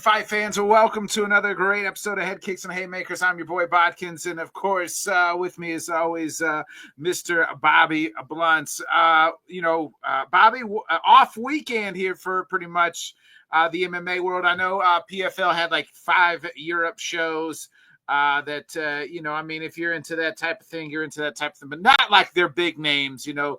fight fans, and welcome to another great episode of Headkicks and Haymakers. I'm your boy Bodkins, and of course, with me as always, Mr. Bobby Blunts. Bobby, off weekend here for pretty much the MMA world. I know PFL had like 5 Europe shows. If you're into that type of thing, you're into that type of thing, but not like they're big names, no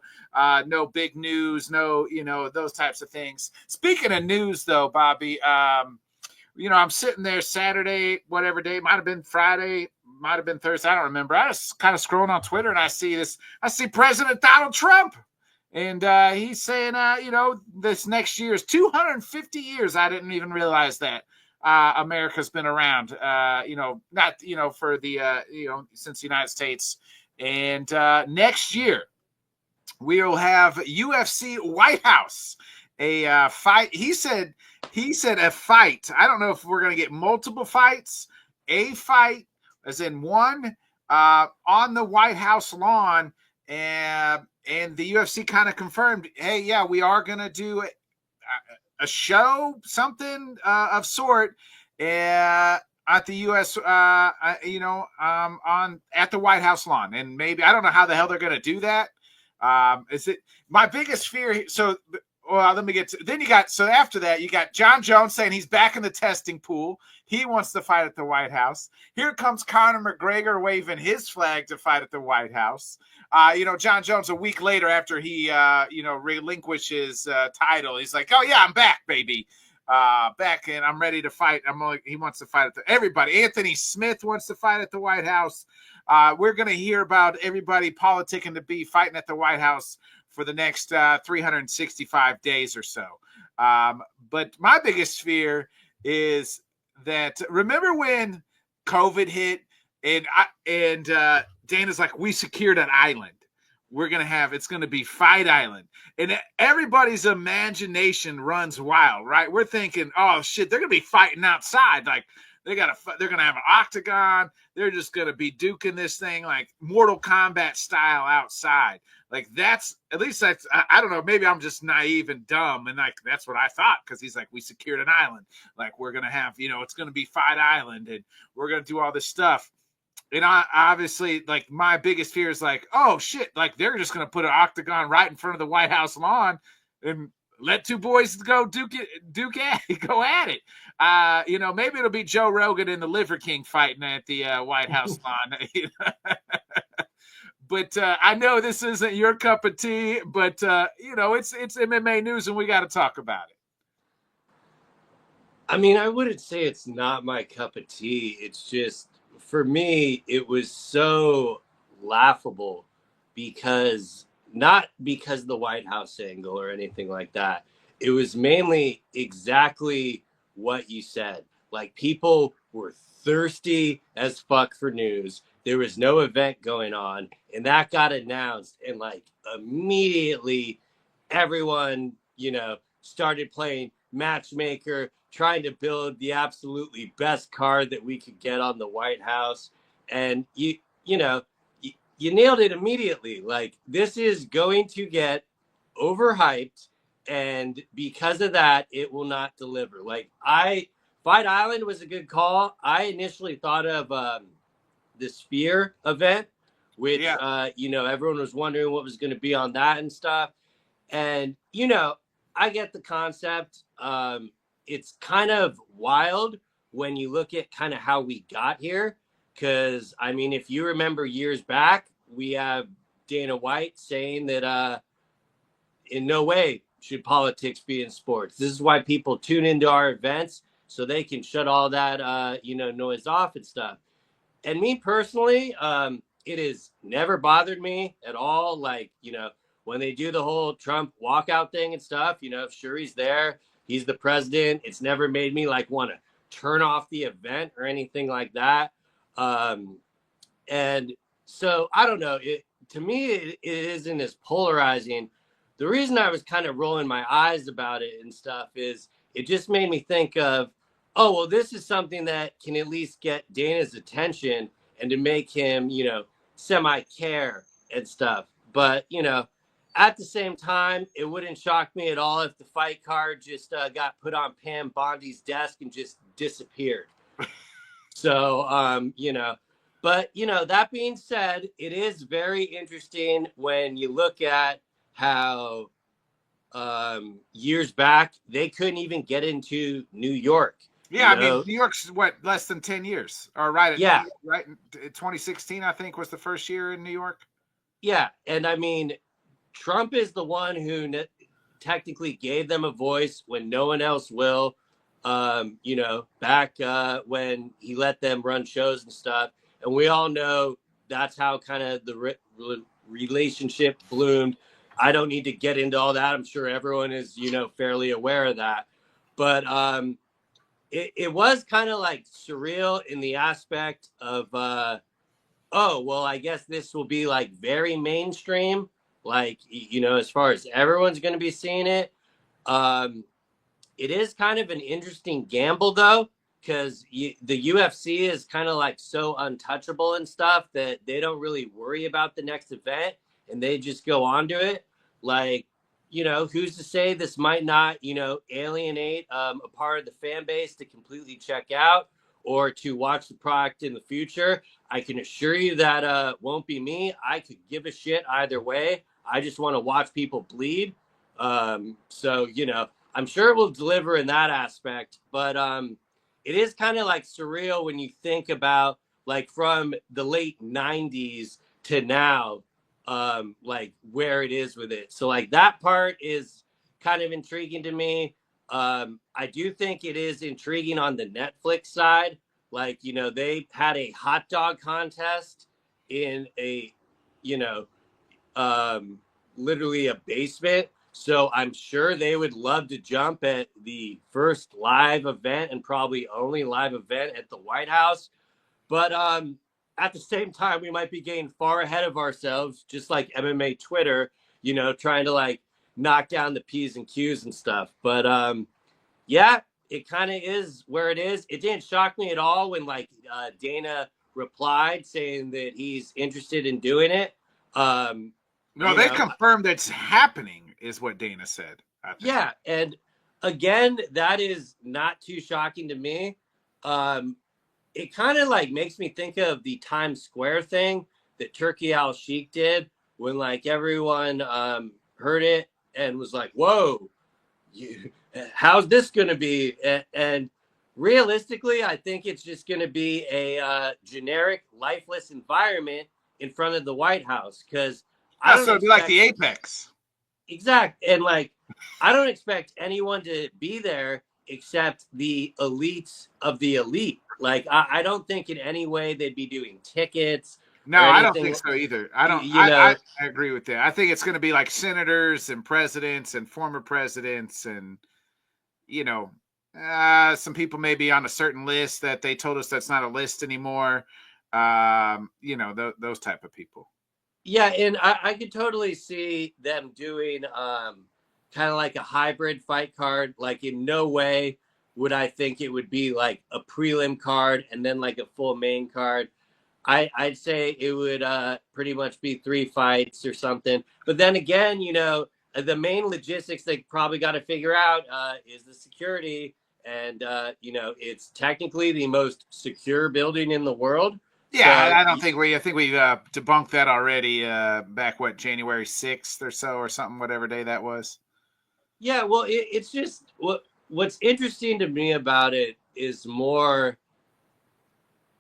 big news, no, those types of things. Speaking of news though, Bobby, I'm sitting there Saturday, whatever day, might have been Friday, might have been Thursday. I don't remember. I was kind of scrolling on Twitter and I see President Donald Trump. And he's saying, this next year is 250 years. I didn't even realize that. America's been around, for the, since the United States. And next year, we'll have UFC White House, a fight. He said a fight. I don't know if we're going to get multiple fights, a fight, as in one, on the White House lawn. And the UFC kind of confirmed, hey, yeah, we are going to do it. A show, something of sort, at the U.S. At the White House lawn, and maybe I don't know how the hell they're going to do that. Is it my biggest fear? So, let me get to. Then after that, you got John Jones saying he's back in the testing pool. He wants to fight at the White House. Here comes Conor McGregor waving his flag to fight at the White House. John Jones, a week later after he, relinquished his title, he's like, oh, yeah, I'm back, baby. Back, and I'm ready to fight. He wants to fight everybody. Anthony Smith wants to fight at the White House. We're going to hear about everybody politicking to be fighting at the White House for the next 365 days or so. But my biggest fear is that, remember when COVID hit and Dana's like, we secured an island. It's going to be Fight Island. And everybody's imagination runs wild, right? We're thinking, oh shit, they're going to be fighting outside. Like they're going to have an octagon. They're just going to be duking this thing like Mortal Kombat style outside. Like at least I don't know, maybe I'm just naive and dumb. And like, that's what I thought. Cause he's like, we secured an island. Like we're going to have, it's going to be Fight Island and we're going to do all this stuff. And I obviously, like, my biggest fear is like, oh shit, like they're just going to put an octagon right in front of the White House lawn and let two boys go go at it. Maybe it'll be Joe Rogan and the Liver King fighting at the White House lawn. But I know this isn't your cup of tea, but it's MMA news and we got to talk about it. I mean, I wouldn't say it's not my cup of tea. It's just, for me, it was so laughable not because of the White House angle or anything like that. It was mainly exactly what you said. Like, people were thirsty as fuck for news. There was no event going on, and that got announced, and like immediately everyone, started playing matchmaker, trying to build the absolutely best card that we could get on the White House. And you nailed it immediately. Like, this is going to get overhyped, and because of that, it will not deliver. Like, Fight Island was a good call. I initially thought of the Sphere event, which everyone was wondering what was going to be on that and stuff. And I get the concept. It's kind of wild when you look at kind of how we got here. Because, I mean, if you remember years back, we have Dana White saying that in no way should politics be in sports. This is why people tune into our events, so they can shut all that, noise off and stuff. And me personally, it has never bothered me at all. Like, when they do the whole Trump walkout thing and stuff, sure, he's there. He's the president. It's never made me like want to turn off the event or anything like that. And so I don't know. To me, it isn't as polarizing. The reason I was kind of rolling my eyes about it and stuff is it just made me think of, oh, well, this is something that can at least get Dana's attention and to make him, semi-care and stuff. But, at the same time, it wouldn't shock me at all if the fight card just got put on Pam Bondi's desk and just disappeared. So, but, that being said, it is very interesting when you look at how years back, they couldn't even get into New York. Yeah, I mean, New York's what, less than 10 years, or right? Yeah, right. 2016, I think, was the first year in New York. Yeah, and I mean, Trump is the one who technically gave them a voice when no one else will. Back when he let them run shows and stuff, and we all know that's how kind of the relationship bloomed. I don't need to get into all that. I'm sure everyone is, fairly aware of that. But it was kind of like surreal in the aspect of, oh, well, I guess this will be like very mainstream, like, as far as everyone's going to be seeing it. It is kind of an interesting gamble, though, because the UFC is kind of like so untouchable and stuff that they don't really worry about the next event and they just go on to it. Like, who's to say this might not, alienate a part of the fan base to completely check out or to watch the product in the future. I can assure you that won't be me. I could give a shit either way. I just want to watch people bleed. So, I'm sure it will deliver in that aspect, but it is kind of like surreal when you think about like from the late 90s to now, like where it is with it. So like that part is kind of intriguing to me. I do think it is intriguing on the Netflix side. Like, they had a hot dog contest in a, literally a basement. So I'm sure they would love to jump at the first live event and probably only live event at the White House. But at the same time, we might be getting far ahead of ourselves, just like MMA Twitter, trying to like knock down the P's and Q's and stuff. But yeah, it kind of is where it is. It didn't shock me at all when like Dana replied saying that he's interested in doing it. No, they confirmed it's happening, is what Dana said. I think. Yeah, and again, that is not too shocking to me. It kind of like makes me think of the Times Square thing that Turkey Al Sheikh did when like everyone heard it and was like, "Whoa, how's this going to be?" And realistically, I think it's just going to be a generic, lifeless environment in front of the White House because I don't expect, like the Apex. Exact. And like, I don't expect anyone to be there except the elites of the elite. Like, I don't think in any way they'd be doing tickets. No, I don't think so either. I don't. I agree with that. I think it's going to be like senators and presidents and former presidents, and some people may be on a certain list that they told us that's not a list anymore. Those type of people. Yeah, and I could totally see them doing kind of like a hybrid fight card. Like in no way would I think it would be like a prelim card and then like a full main card. I'd say it would pretty much be 3 fights or something. But then again, the main logistics they probably got to figure out is the security. And, it's technically the most secure building in the world. Yeah, so, I think we debunked that already back, January 6th or so or something, whatever day that was. Yeah, well, it's just what's interesting to me about it is more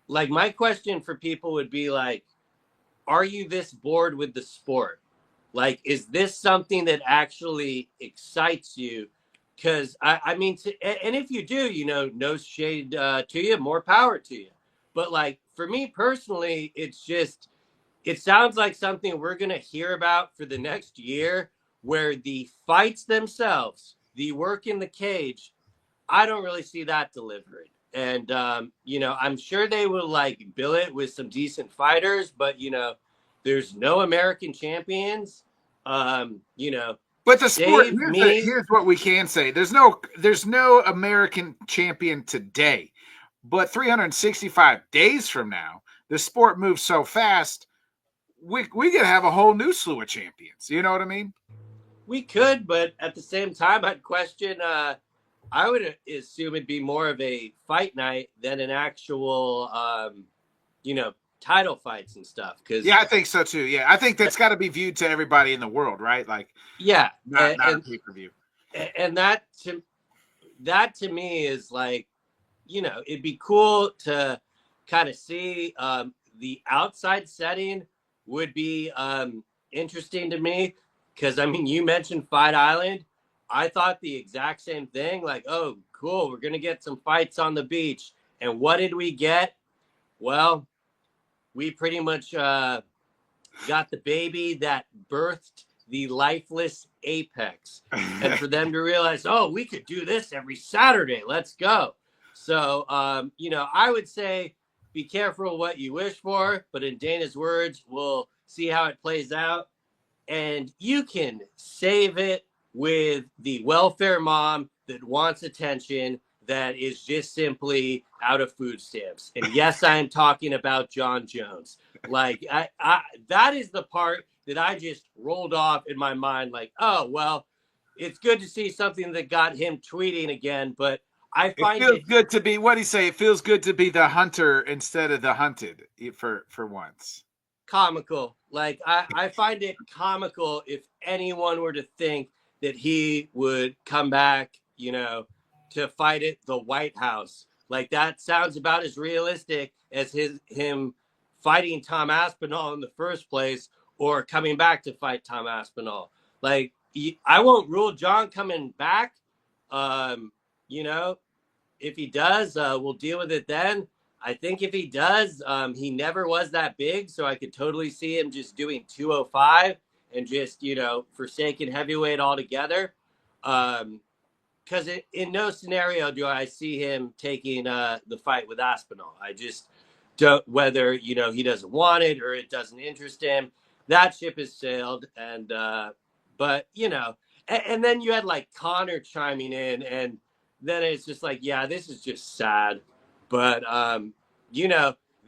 like my question for people would be like, are you this bored with the sport? Like, is this something that actually excites you? Because I mean, and if you do, no shade to you, more power to you. But like for me personally, it sounds like something we're going to hear about for the next year where the fights themselves, the work in the cage, I don't really see that delivering. And, I'm sure they will like bill it with some decent fighters, but, there's no American champions, But the sport, here's what we can say. There's no American champion today. But 365 days from now, the sport moves so fast. we could have a whole new slew of champions. You know what I mean? We could, but at the same time, I'd question. I would assume it'd be more of a fight night than an actual, title fights and stuff. Because Yeah, I think so too. Yeah, I think that's got to be viewed to everybody in the world, right? Like, yeah, not a pay per view. And that to me is like, it'd be cool to kind of see the outside setting would be interesting to me. Because, I mean, you mentioned Fight Island. I thought the exact same thing. Like, oh, cool, we're going to get some fights on the beach. And what did we get? Well, we pretty much got the baby that birthed the lifeless apex. And for them to realize, oh, we could do this every Saturday. Let's go. So, I would say be careful what you wish for. But in Dana's words, we'll see how it plays out. And you can save it with the welfare mom that wants attention that is just simply out of food stamps. And yes, I am talking about John Jones. Like, I that is the part that I just rolled off in my mind. Like, oh, well, it's good to see something that got him tweeting again. But I find it feels good to be, what do you say? It feels good to be the hunter instead of the hunted for once. Comical. Like, I find it comical if anyone were to think that he would come back, to fight at the White House. Like, that sounds about as realistic as him fighting Tom Aspinall in the first place, or coming back to fight Tom Aspinall. Like, I won't rule John coming back. If he does, we'll deal with it then. I think if he does, he never was that big, so I could totally see him just doing 205 and just, forsaking heavyweight altogether. Because in no scenario do I see him taking the fight with Aspinall. I just don't, whether, he doesn't want it or it doesn't interest him. That ship has sailed. And, but, and then you had like Connor chiming in, and then it's just like, yeah, this is just sad. But,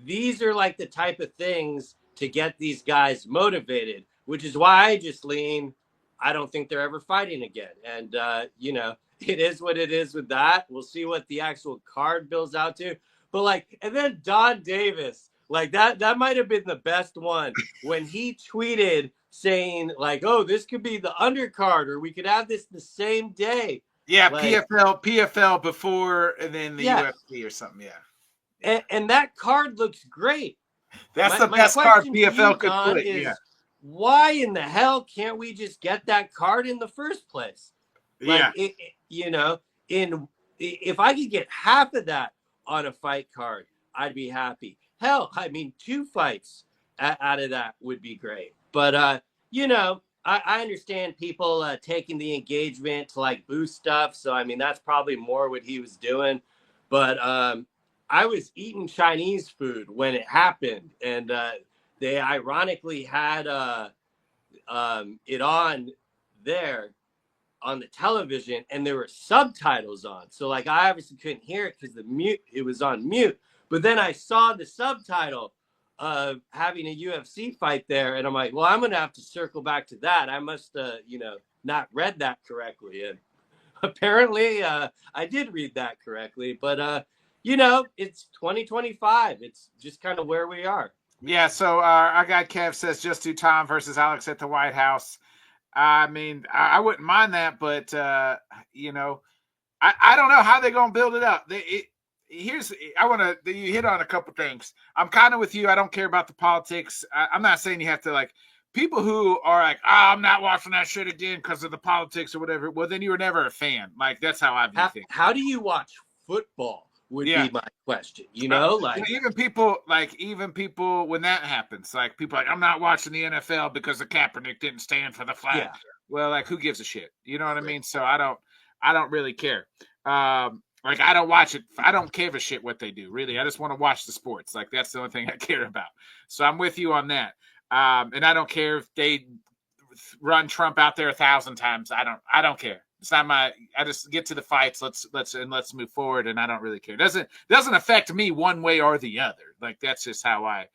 these are like the type of things to get these guys motivated, which is why I just lean, I don't think they're ever fighting again. And, it is what it is with that. We'll see what the actual card bills out to. But like, and then Don Davis, like that might have been the best one when he tweeted saying like, oh, this could be the undercard, or we could have this the same day. Yeah, like, PFL before, and then the UFC or something. Yeah. And that card looks great. That's the best card PFL could put. Yeah. Why in the hell can't we just get that card in the first place? Like, yeah. If I could get half of that on a fight card, I'd be happy. Hell, I mean, 2 fights out of that would be great. But, I understand people taking the engagement to like boost stuff. So, I mean, that's probably more what he was doing. But I was eating Chinese food when it happened. And they ironically had it on there on the television, and there were subtitles on. So like, I obviously couldn't hear it because it was on mute. But then I saw the subtitle of having a UFC fight there, and I'm like, well, I'm gonna have to circle back to that. I must not read that correctly. And apparently I did read that correctly. But it's 2025. It's just kind of where we are. Yeah, so our guy Kev says just do Tom versus Alex at the White House. I mean, I wouldn't mind that, but I don't know how they're gonna build it up. You hit on a couple things. I'm kind of with you. I don't care about the politics. I'm not saying you have to, like, people who are like, I'm not watching that shit again because of the politics or whatever. Well, then you were never a fan. Like, that's how I view things. How do you watch football? Would be my question. Like, even people when that happens, like, people are like, I'm not watching the NFL because the Kaepernick didn't stand for the flag. Yeah. Well, like, who gives a shit? You know what I mean? So I don't really care. Like, I don't watch it. I don't give a shit what they do, really. I just want to watch the sports. Like, that's the only thing I care about. So I'm with you on that. And I don't care if they run Trump out there 1,000 times. I don't care. It's not I just get to the fights. Let's move forward. And I don't really care. It doesn't affect me one way or the other. Like, that's just how I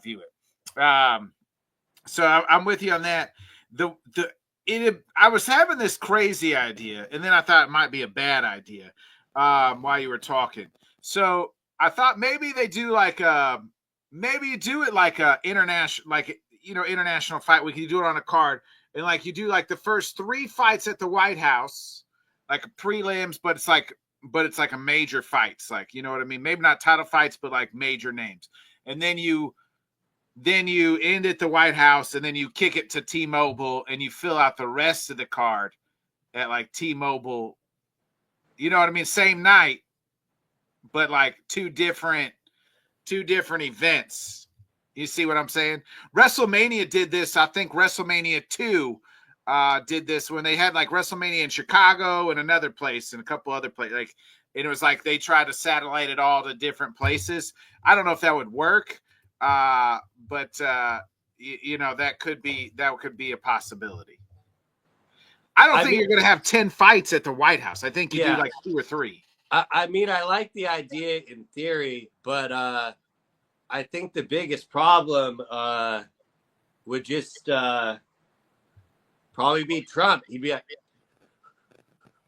view it. So I'm with you on that. I was having this crazy idea, and then I thought it might be a bad idea while you were talking. So I thought maybe they do like maybe you do it like a international, like international fight week. You do it on a card, and like you do like the first 3 fights at the White House, like prelims, but it's like a major fights, like you know what I mean. Maybe not title fights, but like major names, and then you end at the White House, and then you kick it to T-Mobile, and you fill out the rest of the card at like T-Mobile. You know what I mean? Same night, but like two different events. You see what I'm saying? WrestleMania did this. I think WrestleMania 2 did this when they had like WrestleMania in Chicago and another place and a couple other places. Like, and it was like they tried to satellite it all to different places. I don't know if that would work. But that could be a possibility. I don't think you're going to have 10 fights at the White House. I think you do like 2 or 3. I mean, I like the idea in theory, but I think the biggest problem would just probably be Trump. He'd be like,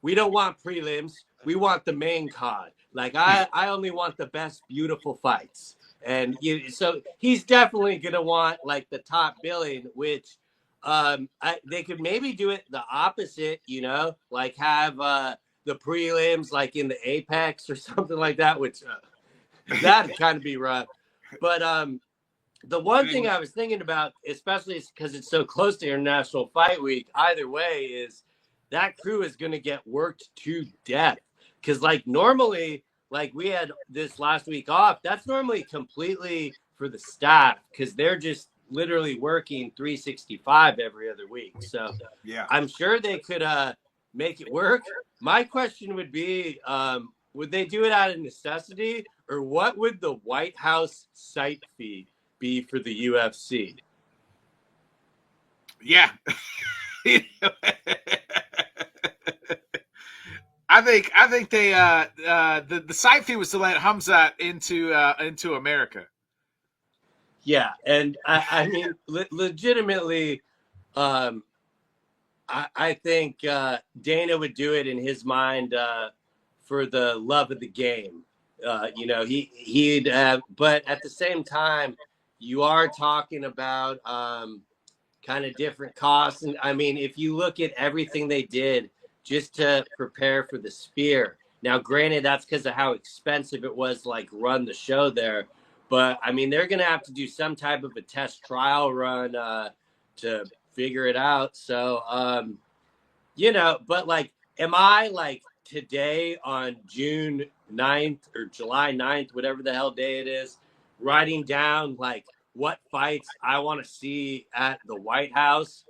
we don't want prelims. We want the main card. Like, I only want the best, beautiful fights. And so he's definitely going to want like the top billing, which they could maybe do it the opposite, like have the prelims like in the Apex or something like that, which that'd kind of be rough. But the one thing I was thinking about, especially because it's so close to International Fight Week, either way, is that crew is going to get worked to death. Because like normally, like we had this last week off, that's normally completely for the staff because they're just literally working 365 every other week. So yeah, I'm sure they could make it work. My question would be, would they do it out of necessity, or what would the White House site fee be for the UFC? Yeah. I think they the site fee was to let Hamzat into America. Yeah, and I mean, legitimately, I think Dana would do it in his mind for the love of the game. He'd but at the same time, you are talking about kind of different costs. And I mean, if you look at everything they did just to prepare for the Spear. Now, granted, that's because of how expensive it was, like run the show there. But I mean, they're going to have to do some type of a test trial run to figure it out. So, but like, am I like today on June 9th or July 9th, whatever the hell day it is, writing down like what fights I want to see at the White House?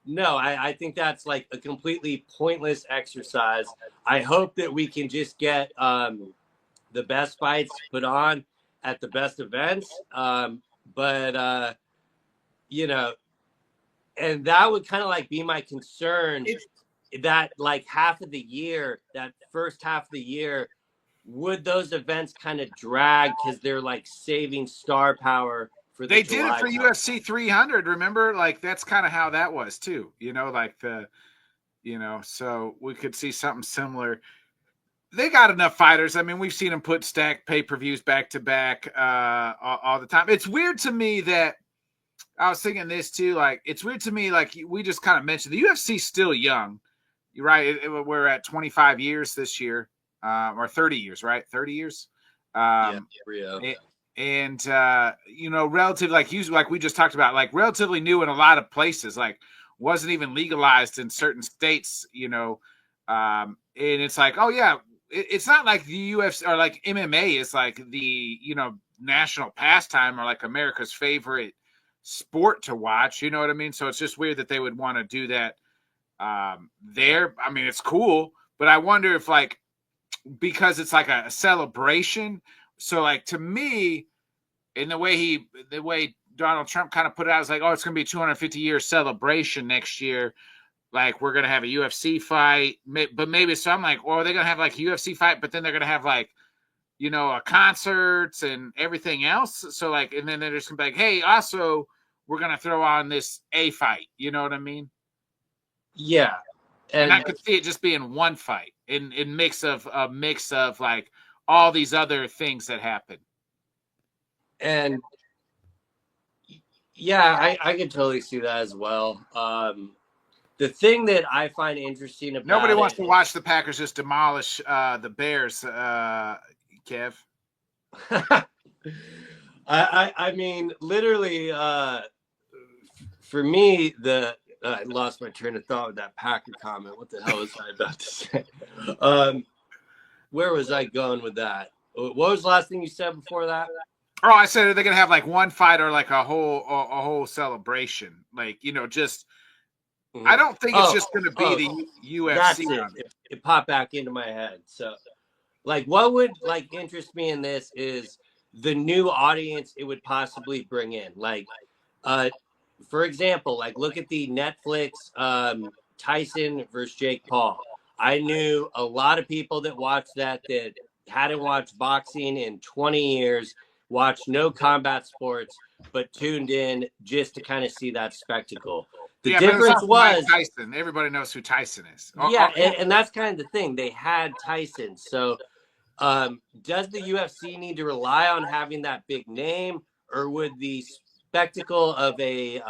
No, I think that's like a completely pointless exercise. I hope that we can just get the best fights put on at the best events. But and that would kind of like be my concern that like half of the year, that first half of the year, would those events kind of drag because they're like saving star power for they did it for UFC 300. Remember, like that's kind of how that was too. So we could see something similar. They got enough fighters. I mean, we've seen them put stacked pay-per-views back to back all the time. It's weird to me that I was thinking this too. Like, it's weird to me. Like we just kind of mentioned, the UFC's still young. You're right. We're at 25 years this year, or 30 years, right? 30 years. Rio. And relatively like we just talked about, like relatively new in a lot of places, like wasn't even legalized in certain states, and it's like, oh yeah, it's not like the UFC or like MMA is like the national pastime or like America's favorite sport to watch, you know what I mean? So it's just weird that they would want to do that there. I mean, it's cool, but I wonder if like because it's like a celebration. So like to me, in the way Donald Trump kind of put it out, it's like, oh, it's going to be a 250-year celebration next year. Like we're going to have a UFC fight, but maybe so. I'm like, well, they're going to have like a UFC fight, but then they're going to have like, concerts and everything else. So like, and then they're just going to be like, hey, also we're going to throw on this A fight. You know what I mean? Yeah. And I could see it just being one fight in mix of like all these other things that happen. And yeah, I could totally see that as well. The thing that I find interesting about nobody wants to watch the Packers just demolish the Bears, Kev. I mean, literally, for me, I lost my train of thought with that Packer comment. What the hell was I about to say? Where was I going with that? What was the last thing you said before that? Oh, I said they're gonna have like one fight or like a whole celebration, like just. Mm-hmm. I don't think it's just gonna be the UFC. That's it. It popped back into my head. So, like, what would like interest me in this is the new audience it would possibly bring in. Like, for example, like look at the Netflix Tyson versus Jake Paul. I knew a lot of people that watched that hadn't watched boxing in 20 years, watched no combat sports, but tuned in just to kind of see that spectacle. The difference was Tyson. Everybody knows who Tyson is. Yeah, and that's kind of the thing. They had Tyson. So does the UFC need to rely on having that big name, or would the spectacle of a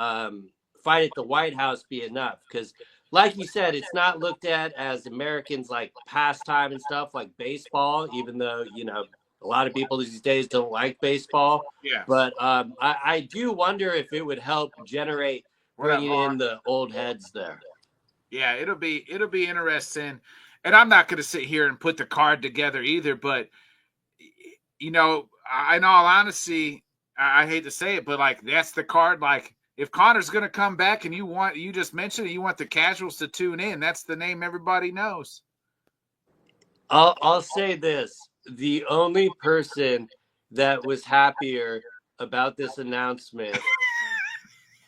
fight at the White House be enough? Because like you said, it's not looked at as Americans like pastime and stuff like baseball, even though, a lot of people these days don't like baseball. Yeah. But I do wonder if it would help generate bringing in the old heads there. Yeah, it'll be interesting. And I'm not going to sit here and put the card together either, but in all honesty, I hate to say it, but like that's the card. Like if Conor's going to come back and you just mentioned it, you want the casuals to tune in. That's the name everybody knows. I'll say this. The only person that was happier about this announcement,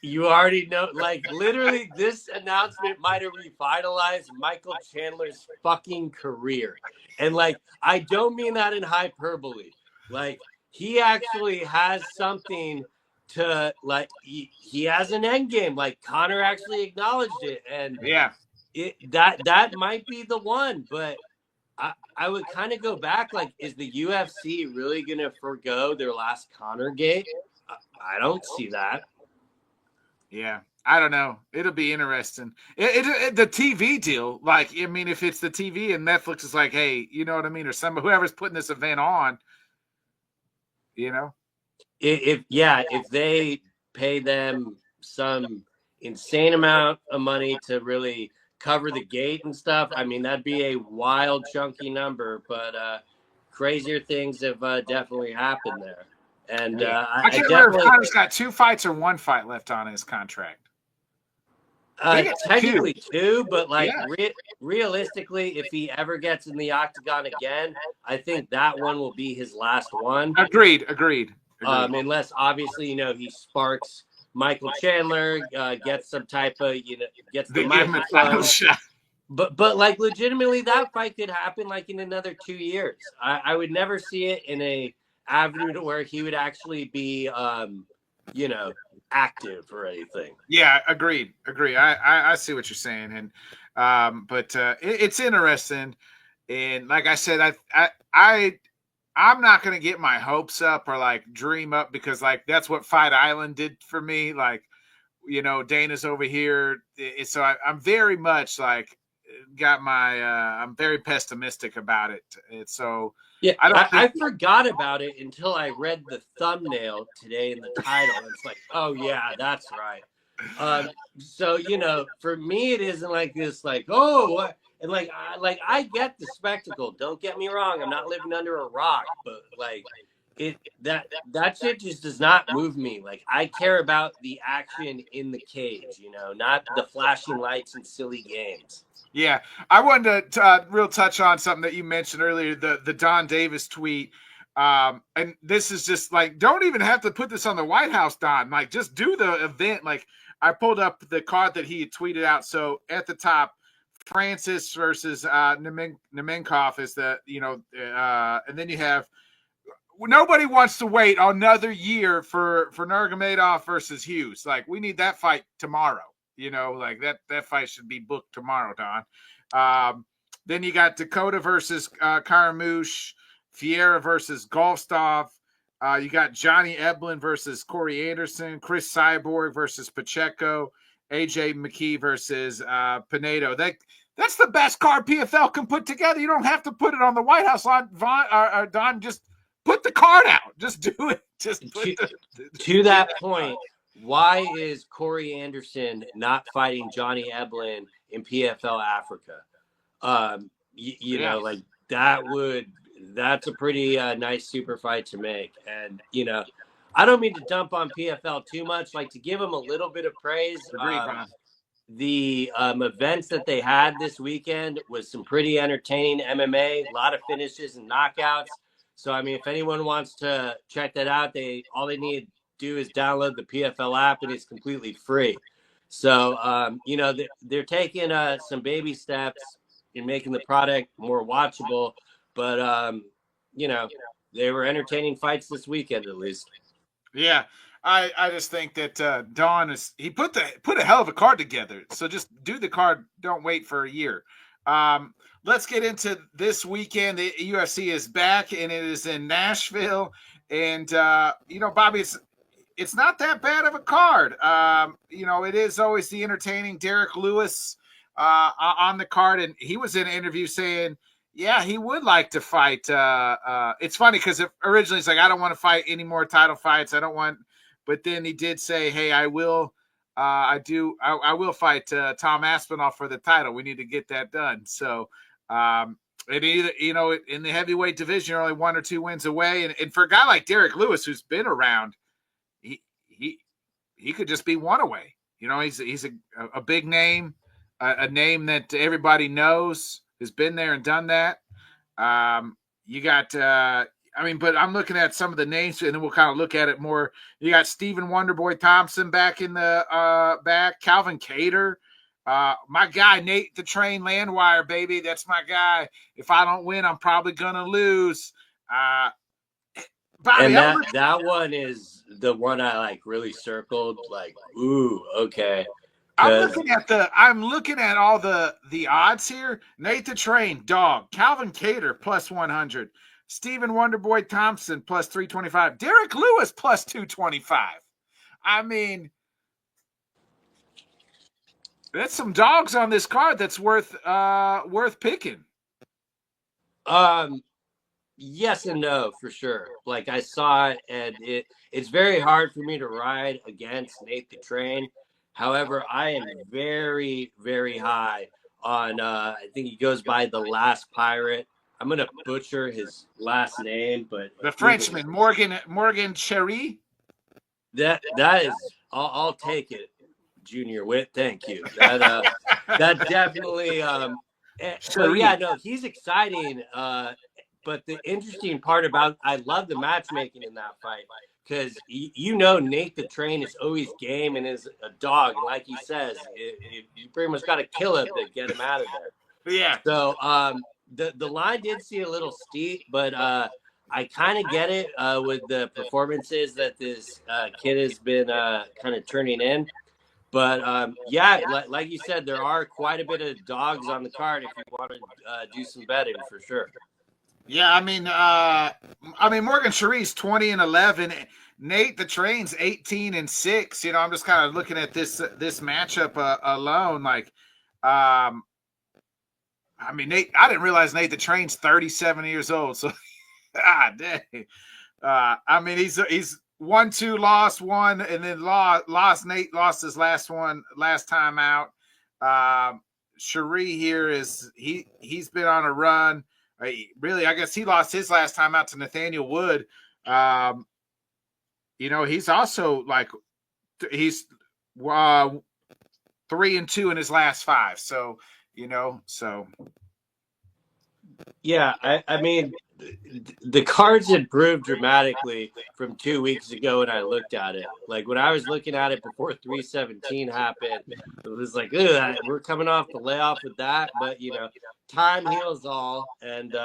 you already know, like literally this announcement might have revitalized Michael Chandler's fucking career. And like, I don't mean that in hyperbole. Like he actually has something to like, he has an end game. Like Conor actually acknowledged it. And yeah, that might be the one, but I would kind of go back. Like, is the UFC really going to forgo their last Conor gate? I don't see that. Yeah, I don't know. It'll be interesting. The TV deal, like, I mean, if it's the TV and Netflix is like, hey, you know what I mean? Or whoever's putting this event on, If they pay them some insane amount of money to really cover the gate and stuff, I mean, that'd be a wild, chunky number, but crazier things have definitely happened there. And I can't remember if Conor's got 2 fights or 1 fight left on his contract. Technically 2, but like realistically, if he ever gets in the octagon again, I think that one will be his last one. Agreed. Unless obviously, he sparks Michael Chandler, gets some type of, gets the microphone. But like legitimately, that fight could happen like in another 2 years. I would never see it in a avenue to where he would actually be, active or anything. Yeah, agreed. I see what you're saying, and but it's interesting, and like I said, I'm not gonna get my hopes up or like dream up because like that's what Fight Island did for me. Like, Dana's over here, so I'm very much like got my I'm very pessimistic about it. And so yeah, I forgot about it until I read the thumbnail today in the title. It's like, oh yeah, that's right. So for me, it isn't like this, like, oh, what? And like I get the spectacle. Don't get me wrong. I'm not living under a rock, but like that shit just does not move me. Like I care about the action in the cage, not the flashing lights and silly games. Yeah, I wanted to real touch on something that you mentioned earlier, the Don Davis tweet. And this is just like, don't even have to put this on the White House, Don. Like, just do the event. Like, I pulled up the card that he had tweeted out. So at the top, Francis versus Nemenkov is the, and then you have nobody wants to wait another year for Nurmagomedov versus Hughes. Like, we need that fight tomorrow. Like that fight should be booked tomorrow, Don. Then you got Dakota versus Karamouche, Fiera versus Golstov. You got Johnny Eblen versus Corey Anderson, Chris Cyborg versus Pacheco, AJ McKee versus Pinedo. That's the best card PFL can put together. You don't have to put it on the White House lawn, Don. Just put the card out. Just do it. To that point, why is Corey Anderson not fighting Johnny Eblen in PFL Africa? You know, like that's a pretty nice super fight to make. And, I don't mean to dump on PFL too much, like to give them a little bit of praise. Agreed, Ron. The events that they had this weekend was some pretty entertaining MMA, a lot of finishes and knockouts. So, I mean, if anyone wants to check that out, all they need to do is download the PFL app, and it's completely free. So, they're taking some baby steps in making the product more watchable. But, they were entertaining fights this weekend, at least. Yeah. I just think that Don he put a hell of a card together. So just do the card. Don't wait for a year. Let's get into this weekend. The UFC is back, and it is in Nashville. And Bobby, it's not that bad of a card. It is always the entertaining Derek Lewis on the card, and he was in an interview saying, yeah, he would like to fight. It's funny because originally it's like, I don't want to fight any more title fights. I don't want. But then he did say, "Hey, I will. I will fight Tom Aspinall for the title. We need to get that done." So, and either in the heavyweight division, you're only 1 or 2 wins away. And for a guy like Derek Lewis, who's been around, he could just be 1 away. He's a big name, a name that everybody knows, has been there and done that. You got. But I'm looking at some of the names, and then we'll kind of look at it more. You got Stephen Wonderboy Thompson back in the back, Calvin Cater, my guy Nate the Train Landwire, baby. That's my guy. If I don't win, I'm probably gonna lose. Bobby, and that one is the one I really circled. Like, ooh, okay. I'm looking at all the odds here. Nate the Train, dog. Calvin Cater plus 100. Stephen Wonderboy Thompson plus 325. Derek Lewis plus 225. I mean, that's some dogs on this card that's worth picking. Yes and no, for sure. Like, I saw it, and it's very hard for me to ride against Nate the Train. However, I am very, very high on I think he goes by the Last Pirate. I'm gonna butcher his last name, but the Frenchman, Morgan Cherry. That is, I'll take it, Junior Witt. Thank you. That definitely. But yeah, no, he's exciting. But the interesting part I love the matchmaking in that fight, because Nate the Train is always game and is a dog, and like he says, you pretty much got to kill him to get him out of there. Yeah. So the line did see a little steep, but I kind of get it with the performances that this kid has been kind of turning in. But like you said, there are quite a bit of dogs on the card if you want to do some betting for sure. Yeah, I mean Morgan Cherry's 20-11. Nate the Train's 18-6. I'm just kind of looking at this matchup alone. Like, Nate, I didn't realize Nate the Train's 37 years old. So, dang. He's 1-2, lost 1, and then lost. Nate lost his last time out. Cherie here he's been on a run. Really, I guess he lost his last time out to Nathaniel Wood. He's also he's 3-2 in his last 5. So, yeah, I mean, the cards improved dramatically from 2 weeks ago when I looked at it. Like, when I was looking at it before 317 happened, it was like, we're coming off the layoff with that. But, time heals all. And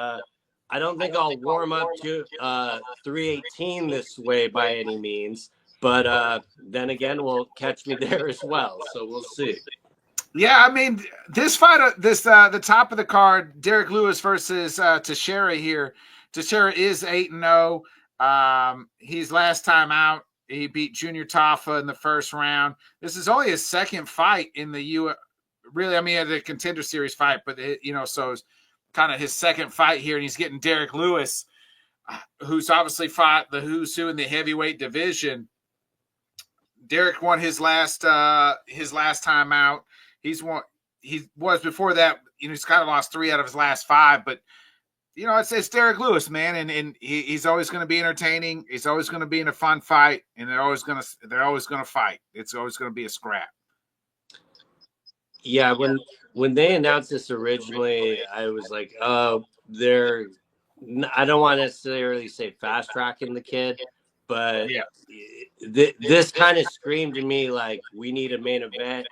I don't think I'll warm up to 318 this way by any means, but then again, will catch me there as well. So we'll see. Yeah, I mean, this fight, the top of the card, Derek Lewis versus Teixeira here. Teixeira is 8-0. He's last time out. He beat Junior Tafa in the first round. This is only his second fight in the U. Really, I mean, at the Contender Series fight, but so it's kind of his second fight here, and he's getting Derek Lewis, who's obviously fought the who's who in the heavyweight division. Derek won his last time out. He was before that, he's kind of lost 3 out of his last 5, but it's Derek Lewis, man, and he's always going to be entertaining. He's always going to be in a fun fight, and they're always going to fight. It's always going to be a scrap. Yeah, when they announced this originally, I was like, oh, I don't want to necessarily say fast tracking the kid, but yeah. This kind of screamed to me like we need a main event.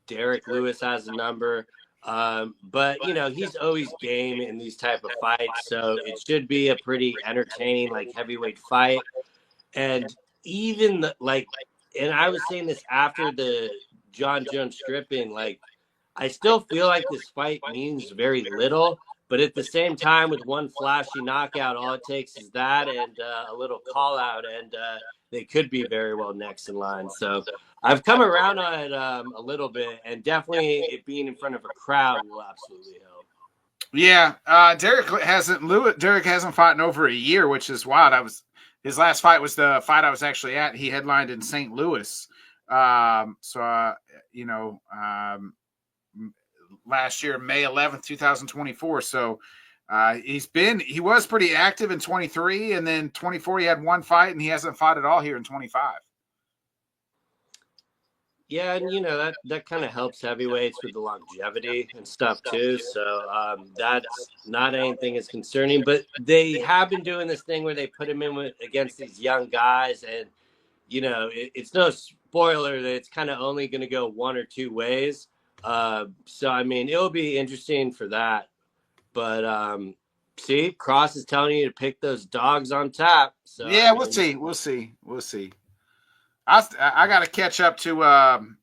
Derek Lewis has a number. But he's always game in these type of fights, so it should be a pretty entertaining heavyweight fight. And even and I was saying this after the John Jones stripping, I still feel like this fight means very little, but at the same time, with one flashy knockout, all it takes is that and a little call out, and they could be very well next in line. So I've come around on it a little bit, and definitely it being in front of a crowd will absolutely help. Yeah, Derek hasn't fought in over a year, which is wild. His last fight was the fight I was actually at. He headlined in St. Louis. Last year, May 11th, 2024. So he was pretty active in 23, and then 24 he had one fight, and he hasn't fought at all here in 25. Yeah, and that kind of helps heavyweights with the longevity and stuff too. So that's not anything as concerning. But they have been doing this thing where they put him in against these young guys, and it's no spoiler that it's kind of only going to go one or two ways. So I mean, it'll be interesting for that. But see, Cross is telling you to pick those dogs on tap. So yeah, we'll see. I got to catch up to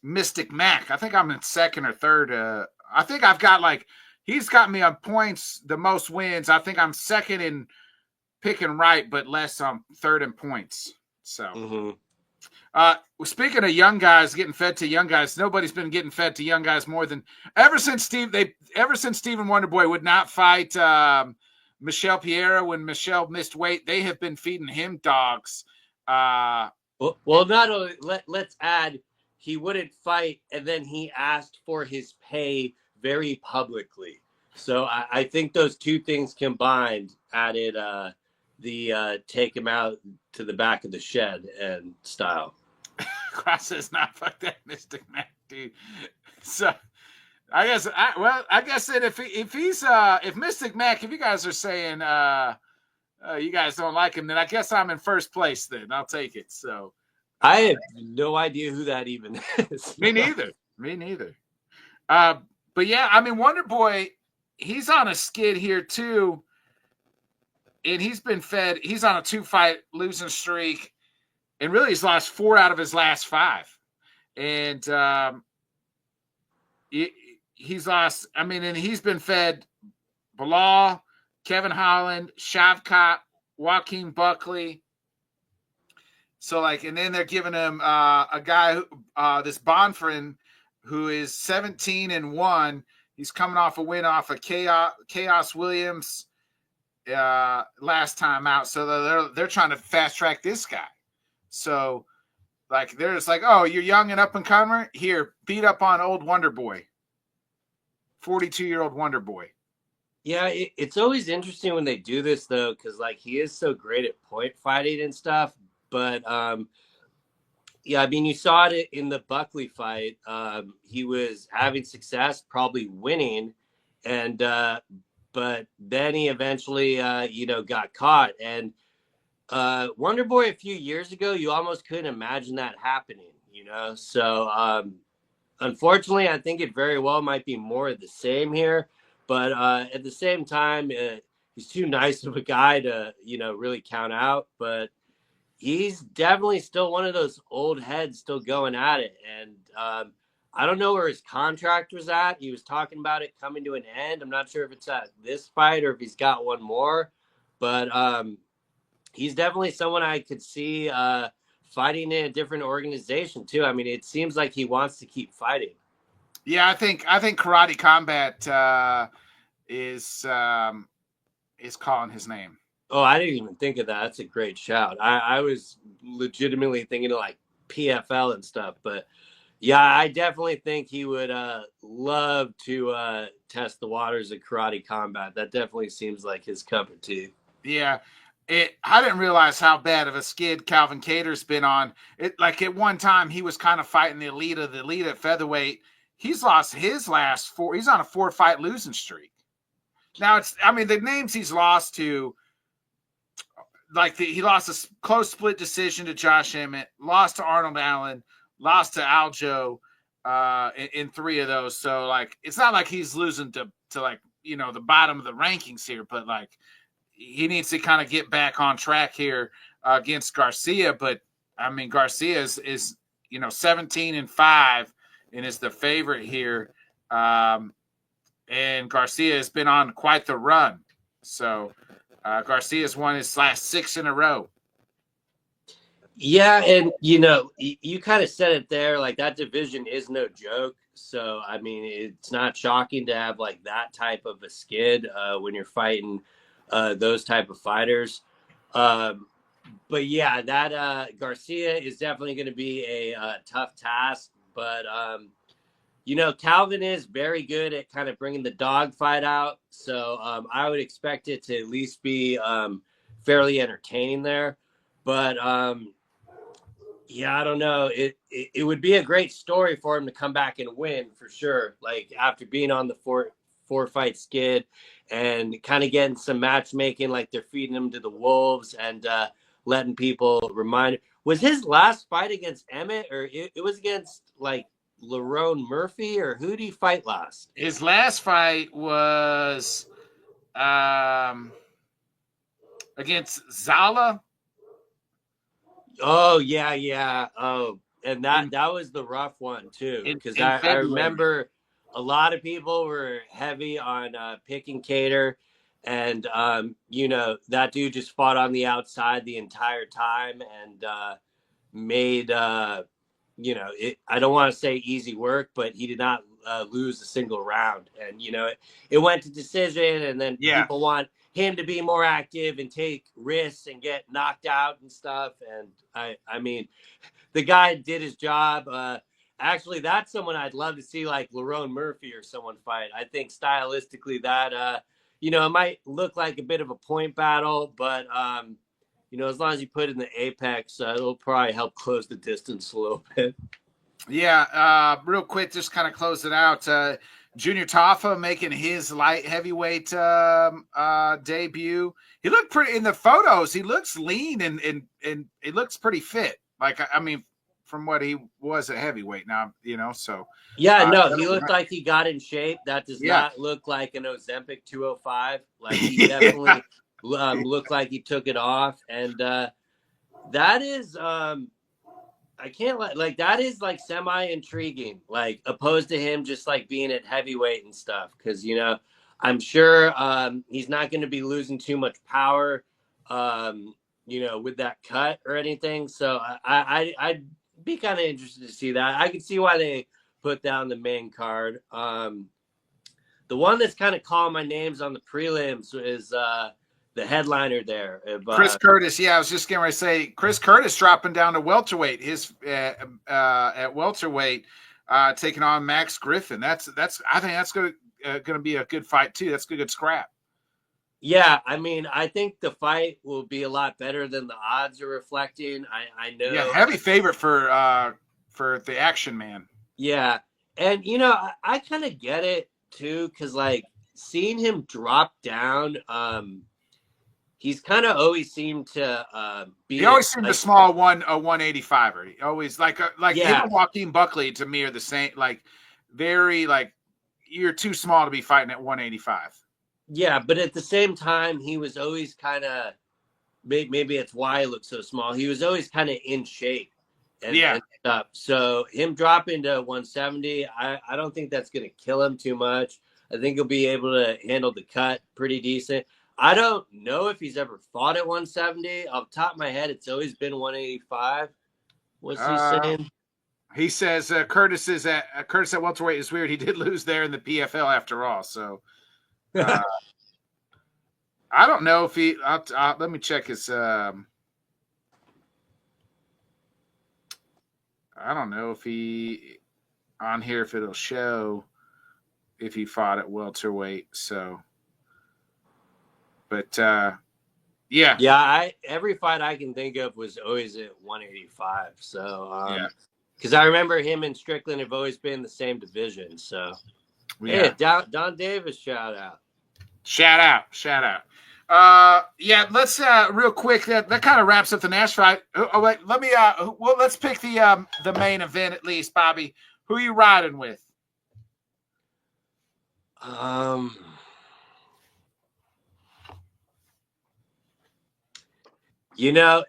Mystic Mac. I think I'm in second or third. I think I've got he's got me on points, the most wins. I think I'm second in picking right, but less on third in points. So, speaking of young guys getting fed to young guys, nobody's been getting fed to young guys more than ever since Stephen Wonderboy would not fight Michelle Piera when Michelle missed weight. They have been feeding him dogs. Well, not only let's add, he wouldn't fight, and then he asked for his pay very publicly. So I think those two things combined added the take him out to the back of the shed and style. Cross says not fuck that Mystic Mac, dude. So I guess that if Mystic Mac, if you guys are saying you guys don't like him, then I guess I'm in first place. Then I'll take it. So I have no idea who that even is. Me neither. But yeah, I mean, Wonder Boy, he's on a skid here too, and he's been fed. He's on a 2-fight losing streak, and really he's lost 4 out of his last 5, and he's lost. I mean, and he's been fed Bilal, Kevin Holland, Shavkat, Joaquin Buckley. So and then they're giving him a guy, this Bonfrin, who is 17-1. He's coming off a win off of Chaos Williams last time out. So they're trying to fast track this guy. So they're just oh, you're young and up and comer? Here, beat up on old Wonder Boy. 42-year-old Wonder Boy. Yeah, it's always interesting when they do this though, because he is so great at point fighting and stuff. But yeah, I mean, you saw it in the Buckley fight. He was having success, probably winning, and but then he eventually got caught. And Wonder Boy a few years ago, you almost couldn't imagine that happening. So unfortunately, I think it very well might be more of the same here. But at the same time, he's too nice of a guy to, really count out, but he's definitely still one of those old heads still going at it. And I don't know where his contract was at. He was talking about it coming to an end. I'm not sure if it's at this fight or if he's got one more, but he's definitely someone I could see fighting in a different organization too. I mean, it seems like he wants to keep fighting. Yeah, I think Karate Combat is calling his name. Oh, I didn't even think of that. That's a great shout. I was legitimately thinking of like PFL and stuff, but yeah, I definitely think he would love to test the waters of Karate Combat. That definitely seems like his cup of tea. Yeah. I didn't realize how bad of a skid Calvin Cater's been on. It like at one time he was kind of fighting the elite at featherweight. He's lost his last 4. He's on a 4-fight losing streak. Now the names he's lost to, like he lost a close split decision to Josh Emmett, lost to Arnold Allen, lost to Aljo in 3 of those. So like it's not like he's losing to like the bottom of the rankings here, but like he needs to kind of get back on track here against Garcia. But I mean Garcia is 17-5 and is the favorite here. And Garcia has been on quite the run. So Garcia's won his last 6 in a row. Yeah, and you kind of said it there. Like that division is no joke. So I mean, it's not shocking to have like that type of a skid when you're fighting those type of fighters. But yeah, that Garcia is definitely going to be a tough task. But Calvin is very good at kind of bringing the dog fight out. So I would expect it to at least be fairly entertaining there. But yeah, I don't know. It would be a great story for him to come back and win for sure. Like after being on the four fight skid and kind of getting some matchmaking, like they're feeding him to the wolves and letting people remind. Was his last fight against Emmett, or it was against like Lerone Murphy, or who did he fight last? His last fight was against Zala. Oh yeah. Oh, and that was the rough one too, because I remember a lot of people were heavy on picking Cater, and that dude just fought on the outside the entire time and made I don't want to say easy work, but he did not lose a single round, and it went to decision, and then people want him to be more active and take risks and get knocked out and stuff. And I mean, the guy did his job. Actually, that's someone I'd love to see, like Lerone Murphy or someone fight. I think stylistically that, it might look like a bit of a point battle, but, as long as you put it in the apex, it'll probably help close the distance a little bit. Yeah, real quick, just kind of close it out. Junior Tafa making his light heavyweight debut. He looked pretty in the photos. He looks lean and he looks pretty fit. Like I mean, from what he was at heavyweight now, So yeah, no, he looked like he got in shape. That does not look like an Ozempic 205. Like he definitely looked like he took it off, and that is I can't like that is like semi intriguing, like opposed to him just like being at heavyweight and stuff. Cause I'm sure he's not going to be losing too much power, with that cut or anything. So I'd be kind of interested to see that. I can see why they put down the main card. The one that's kind of calling my names on the prelims is the headliner there. Chris Curtis. Yeah, I was just going to say Chris Curtis dropping down to welterweight. His at welterweight, taking on Max Griffin. I think that's going to be a good fight too. That's a good scrap. Yeah, I mean, I think the fight will be a lot better than the odds are reflecting. I know. Yeah, heavy favorite for the Action Man. Yeah, and I kind of get it too, because like seeing him drop down. He's kind of always seemed to be. He always seemed a small 185er. He always like him and Joaquin Buckley to me are the same. Like very like you're too small to be fighting at 185. Yeah, but at the same time, he was always kind of, maybe it's why he looked so small. He was always kind of in shape Yeah. and stuff. So him dropping to 170, I don't think that's going to kill him too much. I think he'll be able to handle the cut pretty decent. I don't know if he's ever fought at 170. Off the top of my head, it's always been 185. What's he Uh, saying? he says Curtis at welterweight is weird. He did lose there in the PFL after all. So I don't know if he. Let me check his. I don't know if he on here if it'll show if he fought at welterweight. So, but yeah, Yeah, every fight I can think of was always at 185. So, yeah, because I remember him and Strickland have always been in the same division. So, yeah. hey, Don Davis, shout out. Shout out. Yeah, let's real quick. That kind of wraps up the Nashville fight. Oh wait, let me. Well, let's pick the main event at least, Bobby. Who are you riding with?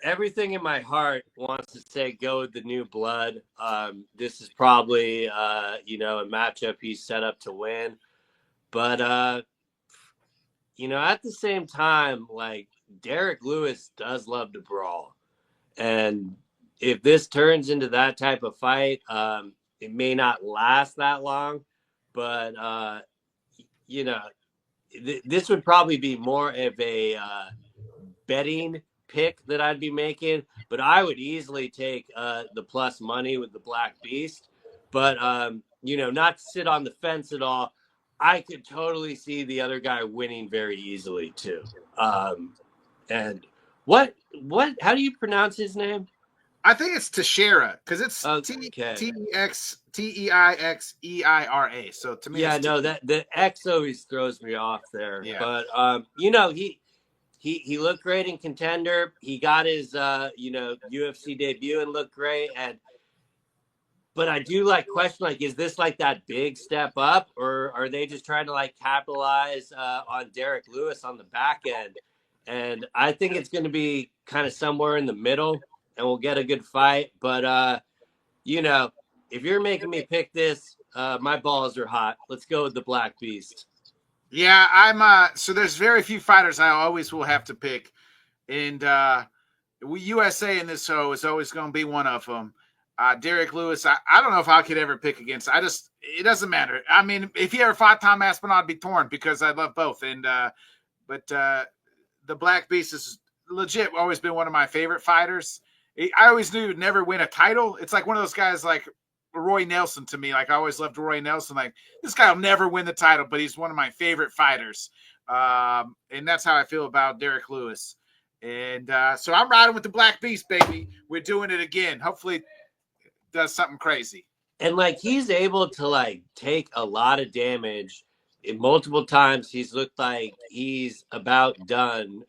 Everything in my heart wants to say go with the new blood. This is probably a matchup he's set up to win, but at the same time, like Derek Lewis does love to brawl, and if this turns into that type of fight, it may not last that long, but this would probably be more of a betting pick that I'd be making, but I would easily take the plus money with the Black Beast. But not to sit on the fence at all. I could totally see the other guy winning very easily too. And what how do you pronounce his name? I think it's Teixeira because it's okay. Teixeira. So to me, yeah, it's no, that the X always throws me off there. Yeah. But he looked great in Contender. He got his UFC debut and looked great. But I do question, is this like that big step up, or are they just trying to capitalize on Derek Lewis on the back end? And I think it's going to be kind of somewhere in the middle, and we'll get a good fight. But if you're making me pick this, my balls are hot. Let's go with the Black Beast. Yeah, I'm so there's very few fighters I always will have to pick. And USA in this show is always going to be one of them. Derek Lewis, I don't know if I could ever pick against. It doesn't matter. I mean, if he ever fought Tom Aspinall, I'd be torn because I love both. And but the Black Beast is legit always been one of my favorite fighters. I always knew he'd never win a title. It's like one of those guys like Roy Nelson to me. Like I always loved Roy Nelson. Like this guy will never win the title, but he's one of my favorite fighters. And that's how I feel about Derek Lewis. And so I'm riding with the Black Beast, baby. We're doing it again. Hopefully it does something crazy. And he's able to take a lot of damage. Multiple times he's looked like he's about done,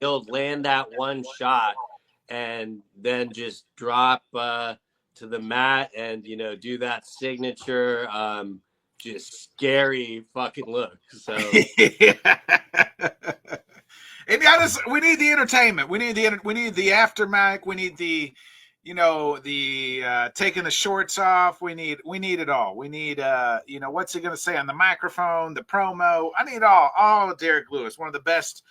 he'll land that one shot and then just drop to the mat and do that signature just scary fucking look. So And we need the entertainment. We need the aftermath. We need the taking the shorts off. We need it all. We need what's he gonna say on the microphone, the promo. I need all of Derek Lewis, one of the best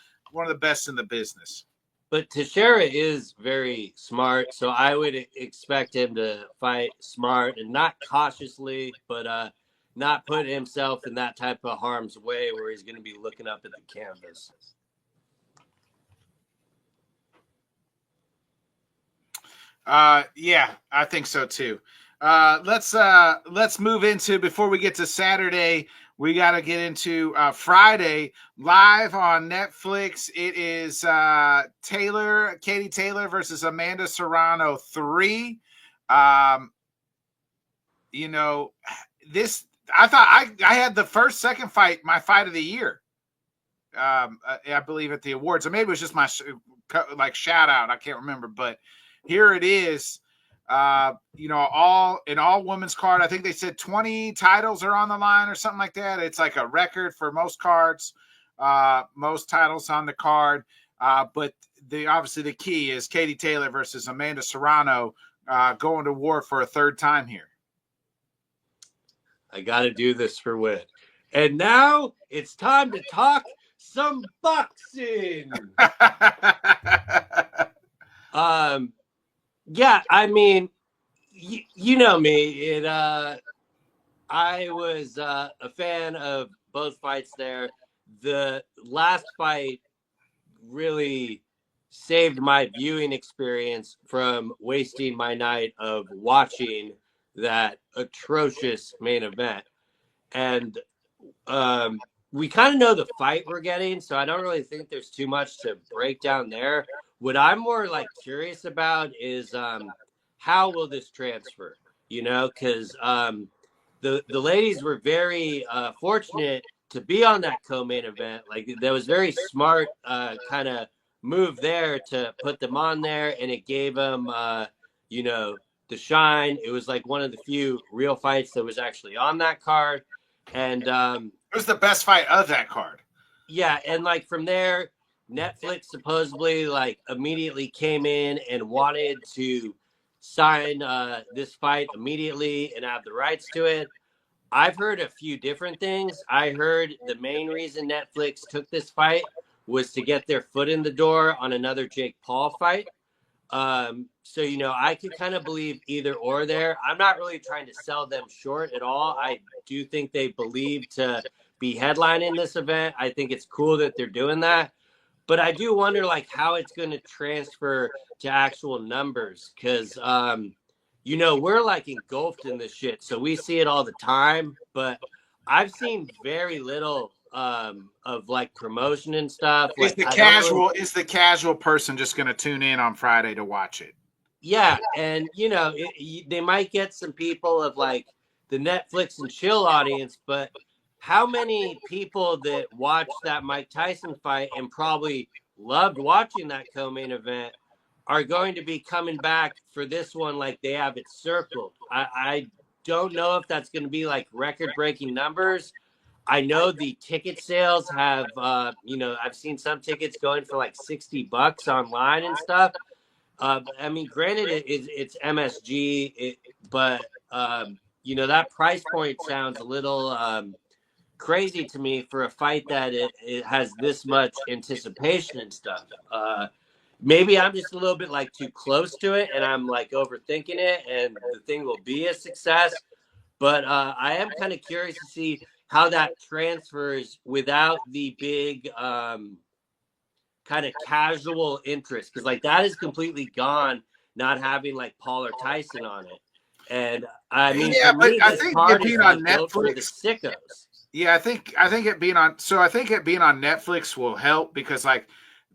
in the business. But Teixeira is very smart, so I would expect him to fight smart and not cautiously, but not put himself in that type of harm's way where he's going to be looking up at the canvas. Yeah, I think so too. Let's move into, before we get to Saturday, we got to get into Friday live on Netflix. It is Katie Taylor versus Amanda Serrano 3. This, I thought I had the second fight, my fight of the year. I believe at the awards, or maybe it was just my shout out. I can't remember, but here it is. All women's card. I think they said 20 titles are on the line or something like that. It's like a record for most cards. most titles on the card. But obviously the key is Katie Taylor versus Amanda Serrano going to war for a third time here. I got to do this for wit. And now it's time to talk some boxing. Yeah, I mean, you know me. I was a fan of both fights there. The last fight really saved my viewing experience from wasting my night of watching that atrocious main event. And we kind of know the fight we're getting, so I don't really think there's too much to break down there. What I'm more like curious about is how will this transfer? Because the ladies were very fortunate to be on that co-main event. Like that was very smart kind of move there to put them on there, and it gave them the shine. It was like one of the few real fights that was actually on that card, and it was the best fight of that card. Yeah, and like from there, Netflix supposedly like immediately came in and wanted to sign this fight immediately and have the rights to it. I've heard a few different things. I heard the main reason Netflix took this fight was to get their foot in the door on another Jake Paul fight. So, I could kind of believe either or there. I'm not really trying to sell them short at all. I do think they believe to be headlining this event. I think it's cool that they're doing that. But I do wonder, like, how it's going to transfer to actual numbers. Because, we're, like, engulfed in this shit. So we see it all the time. But I've seen very little of like promotion and stuff. Is the casual person just going to tune in on Friday to watch it? Yeah, and they might get some people of like the Netflix and chill audience, but how many people that watched that Mike Tyson fight and probably loved watching that co-main event are going to be coming back for this one like they have it circled? I don't know if that's going to be like record-breaking numbers. I know the ticket sales have, I've seen some tickets going for like $60 online and stuff. I mean, granted, it's MSG, but that price point sounds a little crazy to me for a fight that it has this much anticipation and stuff. Maybe I'm just a little bit like too close to it, and I'm like overthinking it, and the thing will be a success. But I am kind of curious to see how that transfers without the big kind of casual interest, because like that is completely gone, not having like Paul or Tyson on it. And I mean, yeah, but I think it being on Netflix for the sickos. Yeah, I think it being on. So I think it being on Netflix will help because like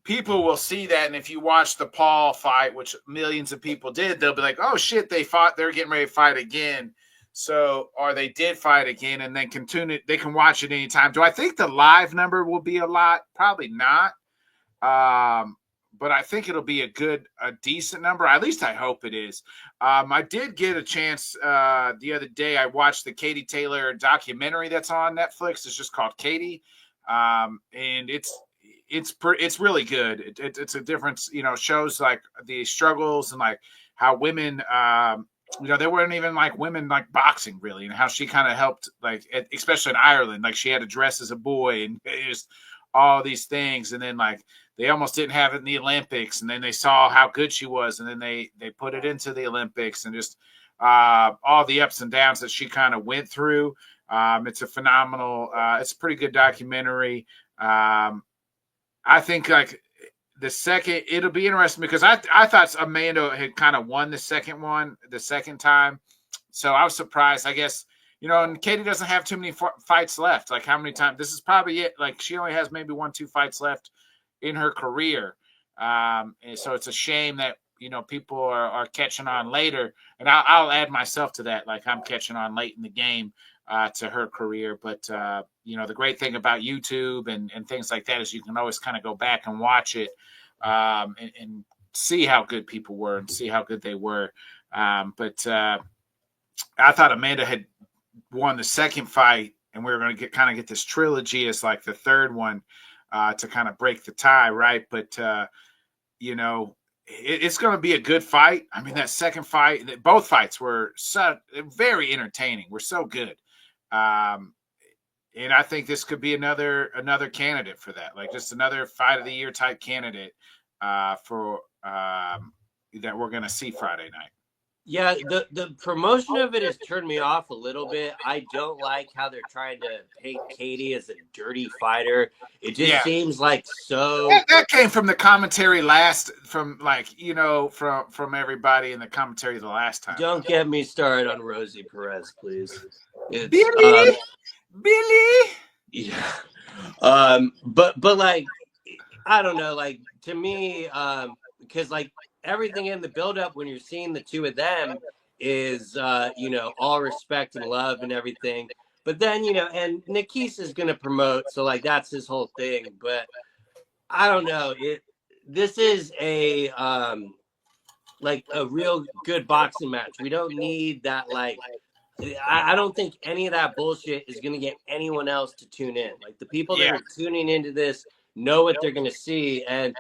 people will see that, and if you watch the Paul fight, which millions of people did, they'll be like, "Oh shit, they fought. They're getting ready to fight again." So, or they did fight again, and they can tune it. They can watch it anytime. Do I think the live number will be a lot? Probably not. But I think it'll be a decent number. At least I hope it is. I did get a chance the other day. I watched the Katie Taylor documentary that's on Netflix. It's just called Katie, and it's really good. It's a difference. Shows like the struggles and like how women. There weren't even like women like boxing really, and how she kind of helped, like especially in Ireland, like she had to dress as a boy and just all these things, and then like they almost didn't have it in the Olympics, and then they saw how good she was, and then they put it into the Olympics, and just all the ups and downs that she kind of went through. It's a phenomenal, it's a pretty good documentary. I think like the second, it'll be interesting because I thought Amanda had kind of won the second time. So I was surprised, I guess, and Katie doesn't have too many fights left. Like how many times, this is probably it. Like she only has maybe 1-2 fights left in her career. And so it's a shame that, people are catching on later. And I'll add myself to that. Like I'm catching on late in the game to her career. But, the great thing about YouTube and things like that is you can always kind of go back and watch it and see how good people were and see how good they were. But I thought Amanda had won the second fight and we're going to get this trilogy as like the third one to kind of break the tie, right? But you know, it's going to be a good fight. I mean, that second fight, both fights were very entertaining. We're so good. And I think this could be another candidate for that, like just another fight of the year type candidate for that we're going to see Friday night. Yeah, the promotion of it has turned me off a little bit. I don't like how they're trying to paint Katie as a dirty fighter. It just seems like so. That came from the commentary from everybody in the commentary the last time. Don't get me started on Rosie Perez, please. Billy. Yeah. But like, I don't know, like to me, because like everything in the buildup when you're seeing the two of them is, all respect and love and everything. But then, and Nikis is going to promote. So like, that's his whole thing. But I don't know. This is a real good boxing match. We don't need that. Like, I don't think any of that bullshit is going to get anyone else to tune in. Like the people that are tuning into this know what they're going to see. And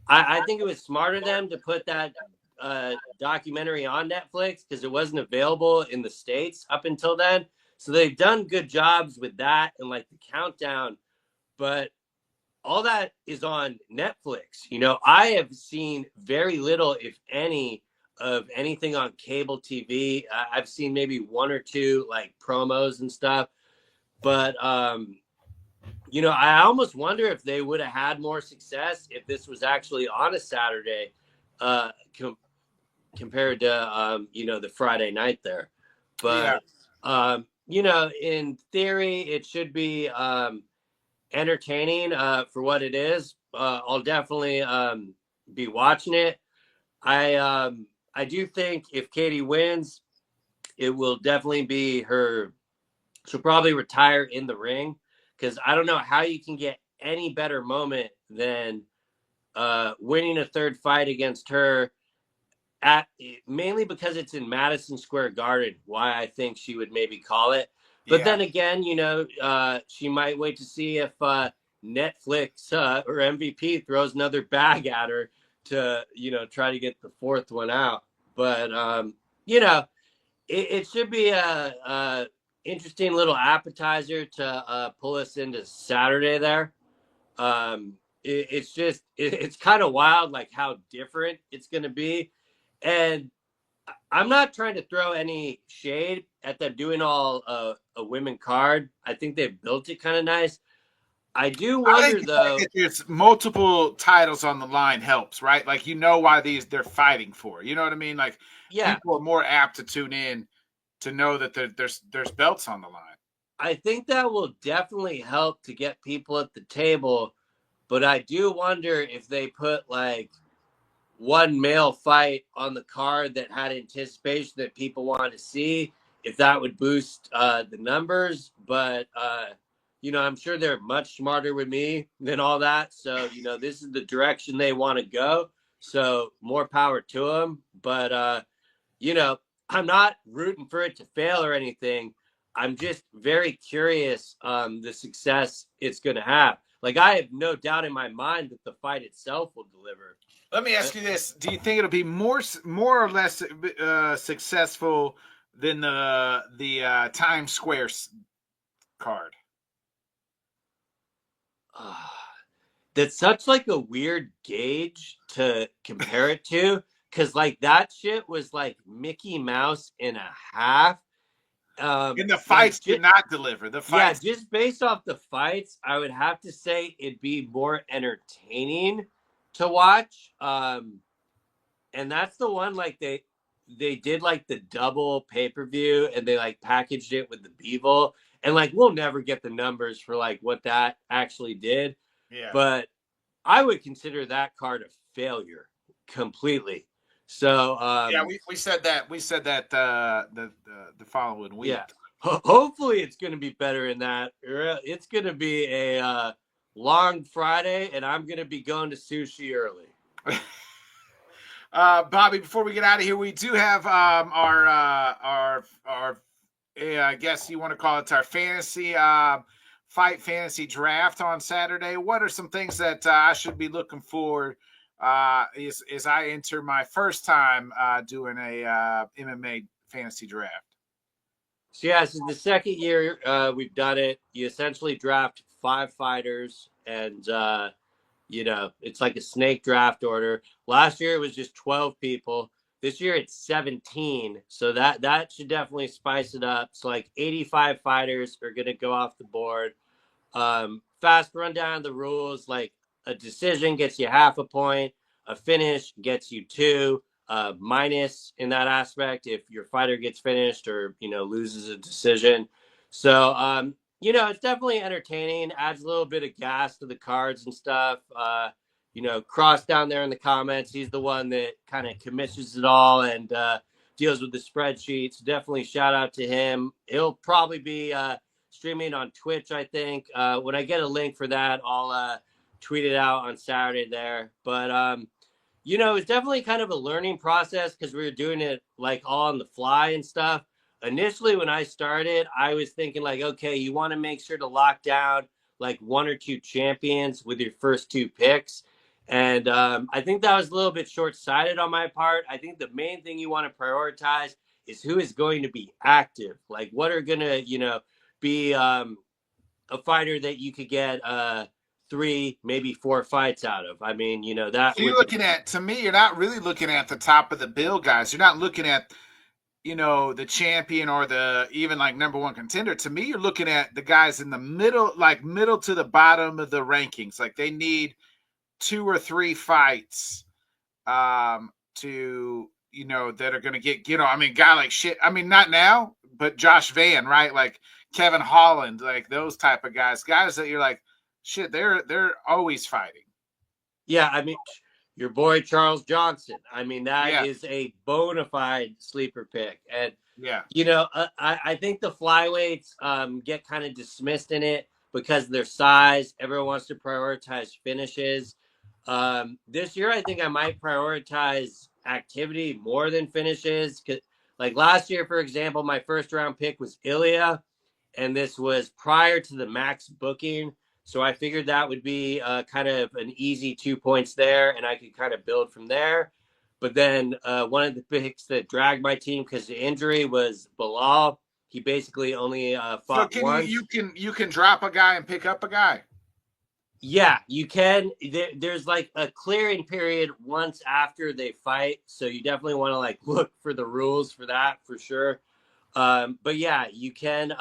I think it was smart of them to put that documentary on Netflix because it wasn't available in the States up until then. So they've done good jobs with that and like the countdown, but all that is on Netflix. I have seen very little, if any, of anything on cable TV. I've seen maybe one or two like promos and stuff, but I almost wonder if they would have had more success if this was actually on a Saturday compared to, the Friday night there. But, in theory, it should be entertaining for what it is. I'll definitely be watching it. I do think if Katie wins, it will definitely be her. She'll probably retire in the ring because I don't know how you can get any better moment than winning a third fight against her mainly because it's in Madison Square Garden. Why I think she would maybe call it. But then again, she might wait to see if Netflix or MVP throws another bag at her to, try to get the fourth one out. But, it should be a interesting little appetizer to pull us into Saturday there. It's kind of wild, like how different it's going to be. And I'm not trying to throw any shade at them doing all a women card. I think they've built it kind of nice. I do wonder though. There's multiple titles on the line helps, right? Like why they're fighting for. You know what I mean? Like people are more apt to tune in to know that there's belts on the line. I think that will definitely help to get people at the table, but I do wonder if they put like one male fight on the card that had anticipation that people wanted to see, if that would boost the numbers. But I'm sure they're much smarter with me than all that. So, this is the direction they want to go. So more power to them. But, I'm not rooting for it to fail or anything. I'm just very curious the success it's going to have. Like, I have no doubt in my mind that the fight itself will deliver. Let me ask you this. Do you think it'll be more or less successful than the Times Square card? That's such like a weird gauge to compare it to, because like that shit was like Mickey Mouse and a half. And the fights did not deliver. The fights, just based off the fights, I would have to say it'd be more entertaining to watch. And that's the one like they did like the double pay-per-view and they like packaged it with the Beevil. And like we'll never get the numbers for like what that actually did. Yeah. But I would consider that card a failure completely. So we said that the following week. Yeah. Hopefully it's going to be better than that. It's going to be a long Friday, and I'm going to be going to sushi early. Bobby, before we get out of here, we do have our I guess you want to call it our fantasy fight fantasy draft on Saturday. What are some things that I should be looking for as I enter my first time doing a MMA fantasy draft? So yeah, this is the second year we've done it. You essentially draft 5 fighters, and it's like a snake draft order. Last year it was just 12 people. This year it's 17, so that should definitely spice it up. So like 85 fighters are gonna go off the board. Fast rundown of the rules: like a decision gets you half a point, a finish gets you two, minus in that aspect if your fighter gets finished or loses a decision. So it's definitely entertaining. Adds a little bit of gas to the cards and stuff. Cross down there in the comments. He's the one that kind of commissions it all and deals with the spreadsheets. Definitely shout out to him. He'll probably be streaming on Twitch, I think. When I get a link for that, I'll tweet it out on Saturday there. But it's definitely kind of a learning process because we were doing it like all on the fly and stuff. Initially, when I started, I was thinking like, okay, you want to make sure to lock down like 1 or 2 champions with your first 2 picks. And I think that was a little bit short-sighted on my part. I think the main thing you want to prioritize is who is going to be active. Like what are going to, be a fighter that you could get 3, maybe 4 fights out of. I mean, that So you're looking at, to me, you're not really looking at the top of the bill guys. You're not looking at, the champion or the even like number one contender. To me, you're looking at the guys in the middle, like middle to the bottom of the rankings. Like they need 2 or 3 fights to, that are going to get on. I mean, guy like shit. I mean, not now, but Josh Van, right? Like Kevin Holland, like those type of guys that you're like, shit, they're always fighting. Yeah, I mean, your boy Charles Johnson. I mean, that Yeah. is a bona fide sleeper pick. And, Yeah. I think the flyweights get kind of dismissed in it because of their size. Everyone wants to prioritize finishes. This year, I think I might prioritize activity more than finishes. Like last year, for example, my first round pick was Ilya, and this was prior to the max booking. So I figured that would be kind of an easy 2 points there, and I could kind of build from there. But then one of the picks that dragged my team because the injury was Bilal. He basically only fought once. You can drop a guy and pick up a guy. Yeah, you can. There's like a clearing period once after they fight, so you definitely want to like look for the rules for that for sure. But yeah, you can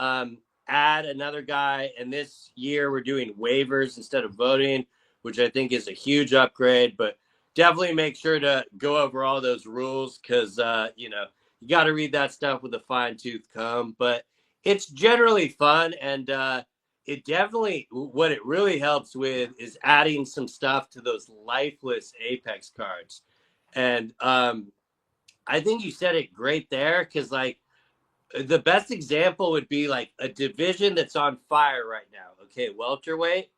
add another guy. And this year we're doing waivers instead of voting, which I think is a huge upgrade. But definitely make sure to go over all those rules because, you got to read that stuff with a fine tooth comb. But it's generally fun. And it definitely, what it really helps with is adding some stuff to those lifeless Apex cards. And I think you said it great there because, like, the best example would be like a division that's on fire right now. Okay, welterweight.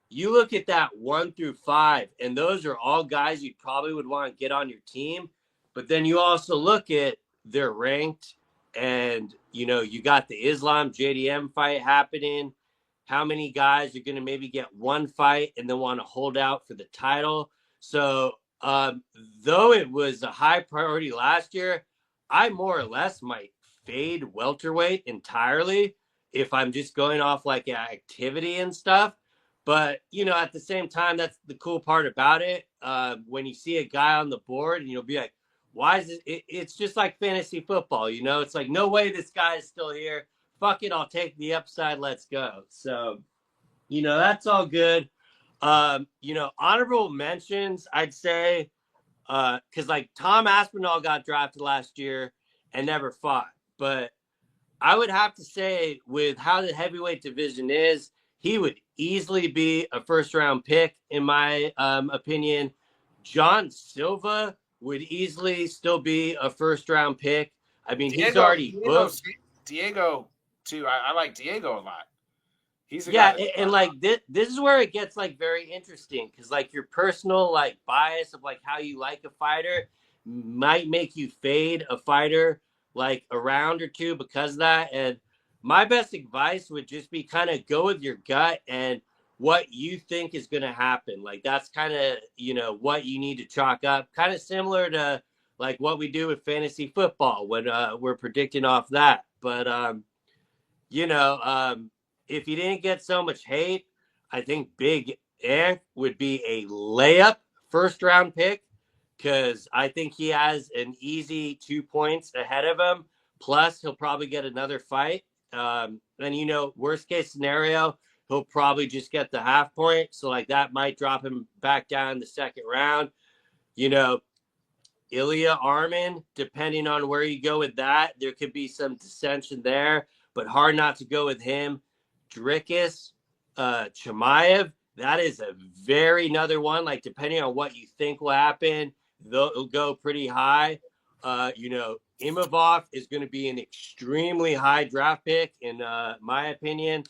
You look at that 1 through 5, and those are all guys you probably would want to get on your team. But then you also look at their ranked, and you got the Islam JDM fight happening. How many guys are going to maybe get 1 fight and then want to hold out for the title? So, though it was a high priority last year, I more or less might fade welterweight entirely if I'm just going off like activity and stuff. But at the same time, that's the cool part about it. When you see a guy on the board, and you'll be like, "Why is it?" It's just like fantasy football. It's like, no way this guy is still here. Fuck it, I'll take the upside. Let's go. So, that's all good. Honorable mentions, I'd say, because like Tom Aspinall got drafted last year and never fought. But I would have to say, with how the heavyweight division is, he would easily be a first-round pick, in my opinion. John Silva would easily still be a first-round pick. I mean, he's already booked. Diego, too. I like Diego a lot. He's a yeah, guy and like this is where it gets like very interesting because like your personal like bias of like how you like a fighter might make you fade a fighter like a round or two because of that. And my best advice would just be kind of go with your gut and what you think is going to happen. Like that's kind of, what you need to chalk up, kind of similar to like what we do with fantasy football when we're predicting off that. But, you know, if he didn't get so much hate, I think Big Ant would be a layup first round pick because I think he has an easy 2 points ahead of him. Plus, he'll probably get another fight. And, worst case scenario, he'll probably just get the half point. So, like, that might drop him back down the second round. Ilya Armin, depending on where you go with that, there could be some dissension there, but hard not to go with him. Dricus, Chimaev, that is a very another one. Like, depending on what you think will happen, they'll go pretty high. Imavov is going to be an extremely high draft pick, in my opinion.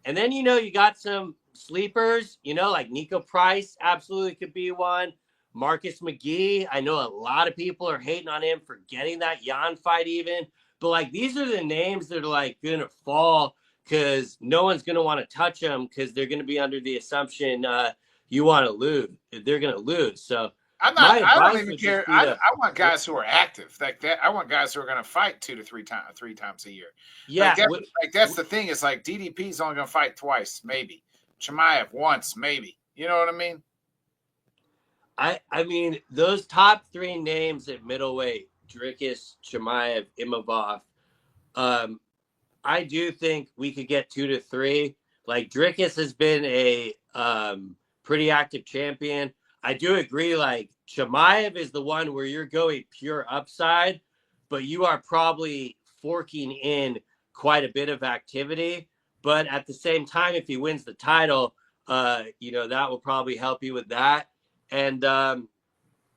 And then, you got some sleepers, like Nico Price absolutely could be one. Marcus McGee, I know a lot of people are hating on him for getting that Jan fight even. But, like, these are the names that are, like, going to fall because no one's going to want to touch them because they're going to be under the assumption you want to lose. They're going to lose. So, I don't even care. I want guys who are active like that. I want guys who are going to fight 2 to 3 times a year. Yeah. That's the thing. It's like DDP's only going to fight twice, maybe. Chimaev once, maybe. You know what I mean? I mean, those top 3 names at middleweight, Dricus, Chimaev, Imavov, I do think we could get 2 to 3. Like, Dricus has been a pretty active champion. I do agree, like, Chimaev is the one where you're going pure upside, but you are probably forking in quite a bit of activity. But at the same time, if he wins the title, that will probably help you with that. And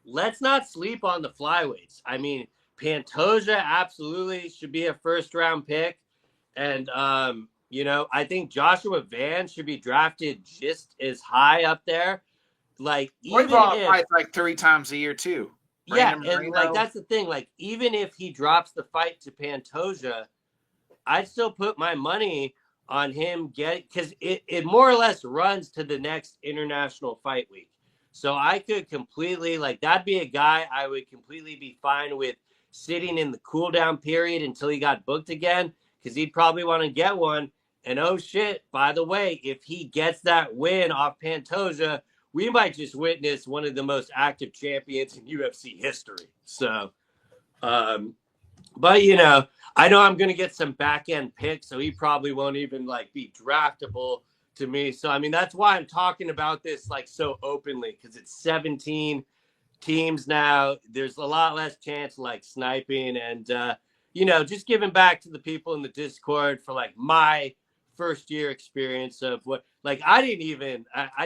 let's not sleep on the flyweights. I mean, Pantoja absolutely should be a first-round pick. And, I think Joshua Van should be drafted just as high up there. Like, even if fights like 3 times a year too. Yeah, and like that's the thing. Like, even if he drops the fight to Pantoja, I'd still put my money on him because it more or less runs to the next international fight week. So I could completely, like, that'd be a guy I would completely be fine with sitting in the cool down period until he got booked again, because he'd probably want to get one. And oh shit, by the way, if he gets that win off Pantoja, we might just witness one of the most active champions in UFC history. So, but I know I'm going to get some back end picks, so he probably won't even like be draftable to me. So, I mean, that's why I'm talking about this like so openly, because it's 17 teams now. There's a lot less chance like sniping and, just giving back to the people in the Discord for like my first year experience of what, like, I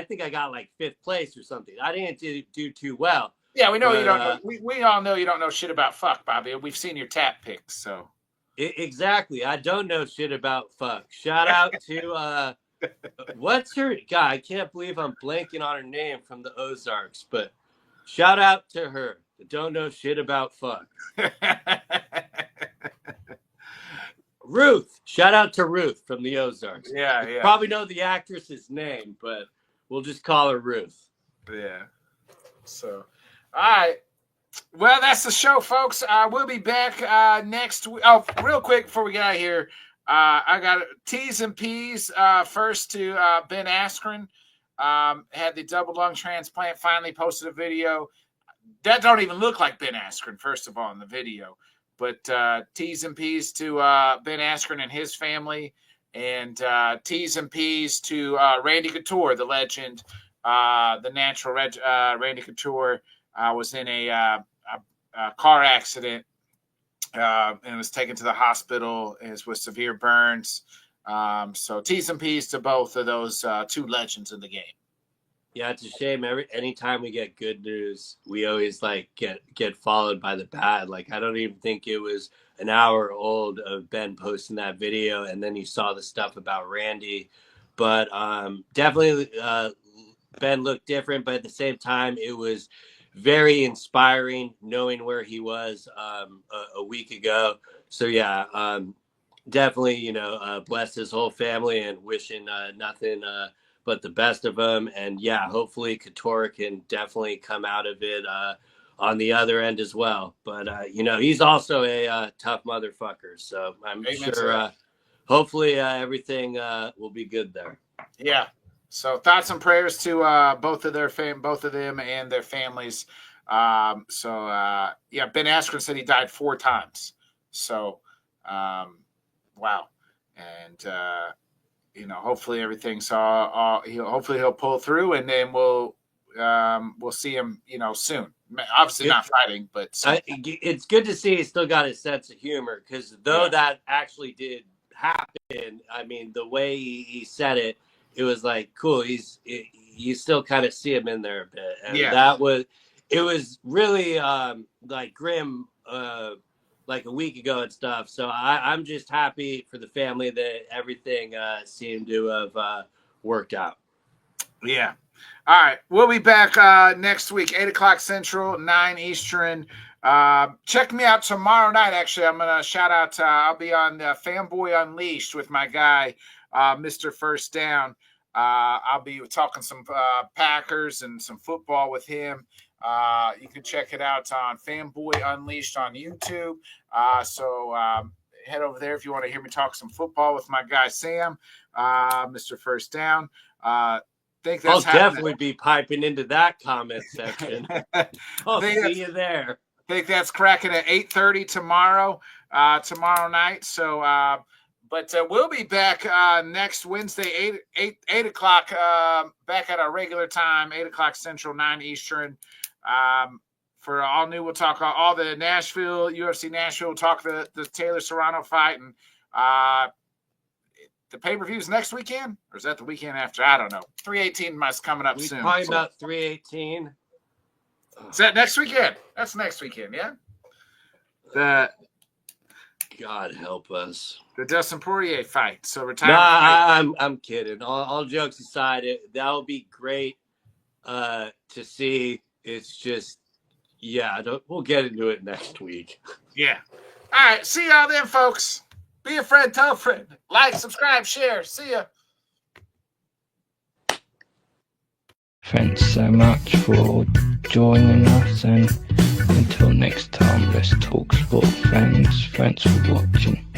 think I got like 5th place or something. I didn't do too well. Yeah, we know you don't know. We all know you don't know shit about fuck, Bobby. We've seen your tap picks, so. Exactly. I don't know shit about fuck. Shout out to, what's her guy? I can't believe I'm blanking on her name from the Ozarks, but shout out to her. I don't know shit about fuck. Ruth. Shout out to Ruth from the Ozarks. Yeah. Probably know the actress's name, but we'll just call her Ruth. Yeah. So, all right. Well, that's the show, folks. We'll be back next week. Oh, real quick before we get out of here, I got T's and P's first to Ben Askren. Had the double lung transplant, finally posted a video. That don't even look like Ben Askren, first of all, in the video. But T's and P's to Ben Askren and his family. And T's and P's to Randy Couture, the legend, the natural Randy Couture. Was in a car accident and was taken to the hospital with severe burns. So T's and P's to both of those 2 legends in the game. Yeah, it's a shame. Anytime we get good news, we always like get followed by the bad. Like, I don't even think it was an hour old of Ben posting that video, and then you saw the stuff about Randy. But definitely Ben looked different, but at the same time, it was very inspiring knowing where he was a week ago. So yeah, definitely, bless his whole family and wishing nothing but the best of him. And yeah, hopefully Couture can definitely come out of it on the other end as well. But, he's also a tough motherfucker. So I'm sure hopefully everything will be good there. Yeah. So thoughts and prayers to both of them and their families. Ben Askren said he died 4 times. So, wow. And, hopefully everything's hopefully he'll pull through, and then we'll see him, soon. Obviously not fighting, but it's good to see he still got his sense of humor, because that actually did happen. I mean, the way he said it, it was like, cool. You still kind of see him in there a bit. And it was really like grim, like a week ago and stuff. So I'm just happy for the family that everything seemed to have worked out. Yeah. All right. We'll be back next week, 8 o'clock Central, 9 Eastern. Check me out tomorrow night. Actually, I'm going to shout out. I'll be on Fanboy Unleashed with my guy, Mr. First Down. I'll be talking some Packers and some football with him. You can check it out on Fanboy Unleashed on YouTube. So head over there if you want to hear me talk some football with my guy Sam, Mr. First Down. Think that's I'll definitely be piping into that comment section. I'll see you there. I think that's cracking at 8:30 tomorrow night. So, but we'll be back next Wednesday, 8 o'clock, back at our regular time, 8 o'clock Central, 9 Eastern. For all new, we'll talk all the Nashville, UFC Nashville, we'll talk the Taylor Serrano fight, and the pay-per-views next weekend, or is that the weekend after? I don't know. 318 must coming up soon. Probably about 318. Is that next weekend? That's next weekend, yeah? God help us. The Dustin Poirier fight. So retirement. I'm kidding. All jokes aside, that'll be great to see. It's just, we'll get into it next week. Yeah. All right. See y'all then, folks. Be a friend, tell a friend. Like, subscribe, share. See ya. Thanks so much for joining us, and until next time, let's talk sport, friends. Thanks for watching.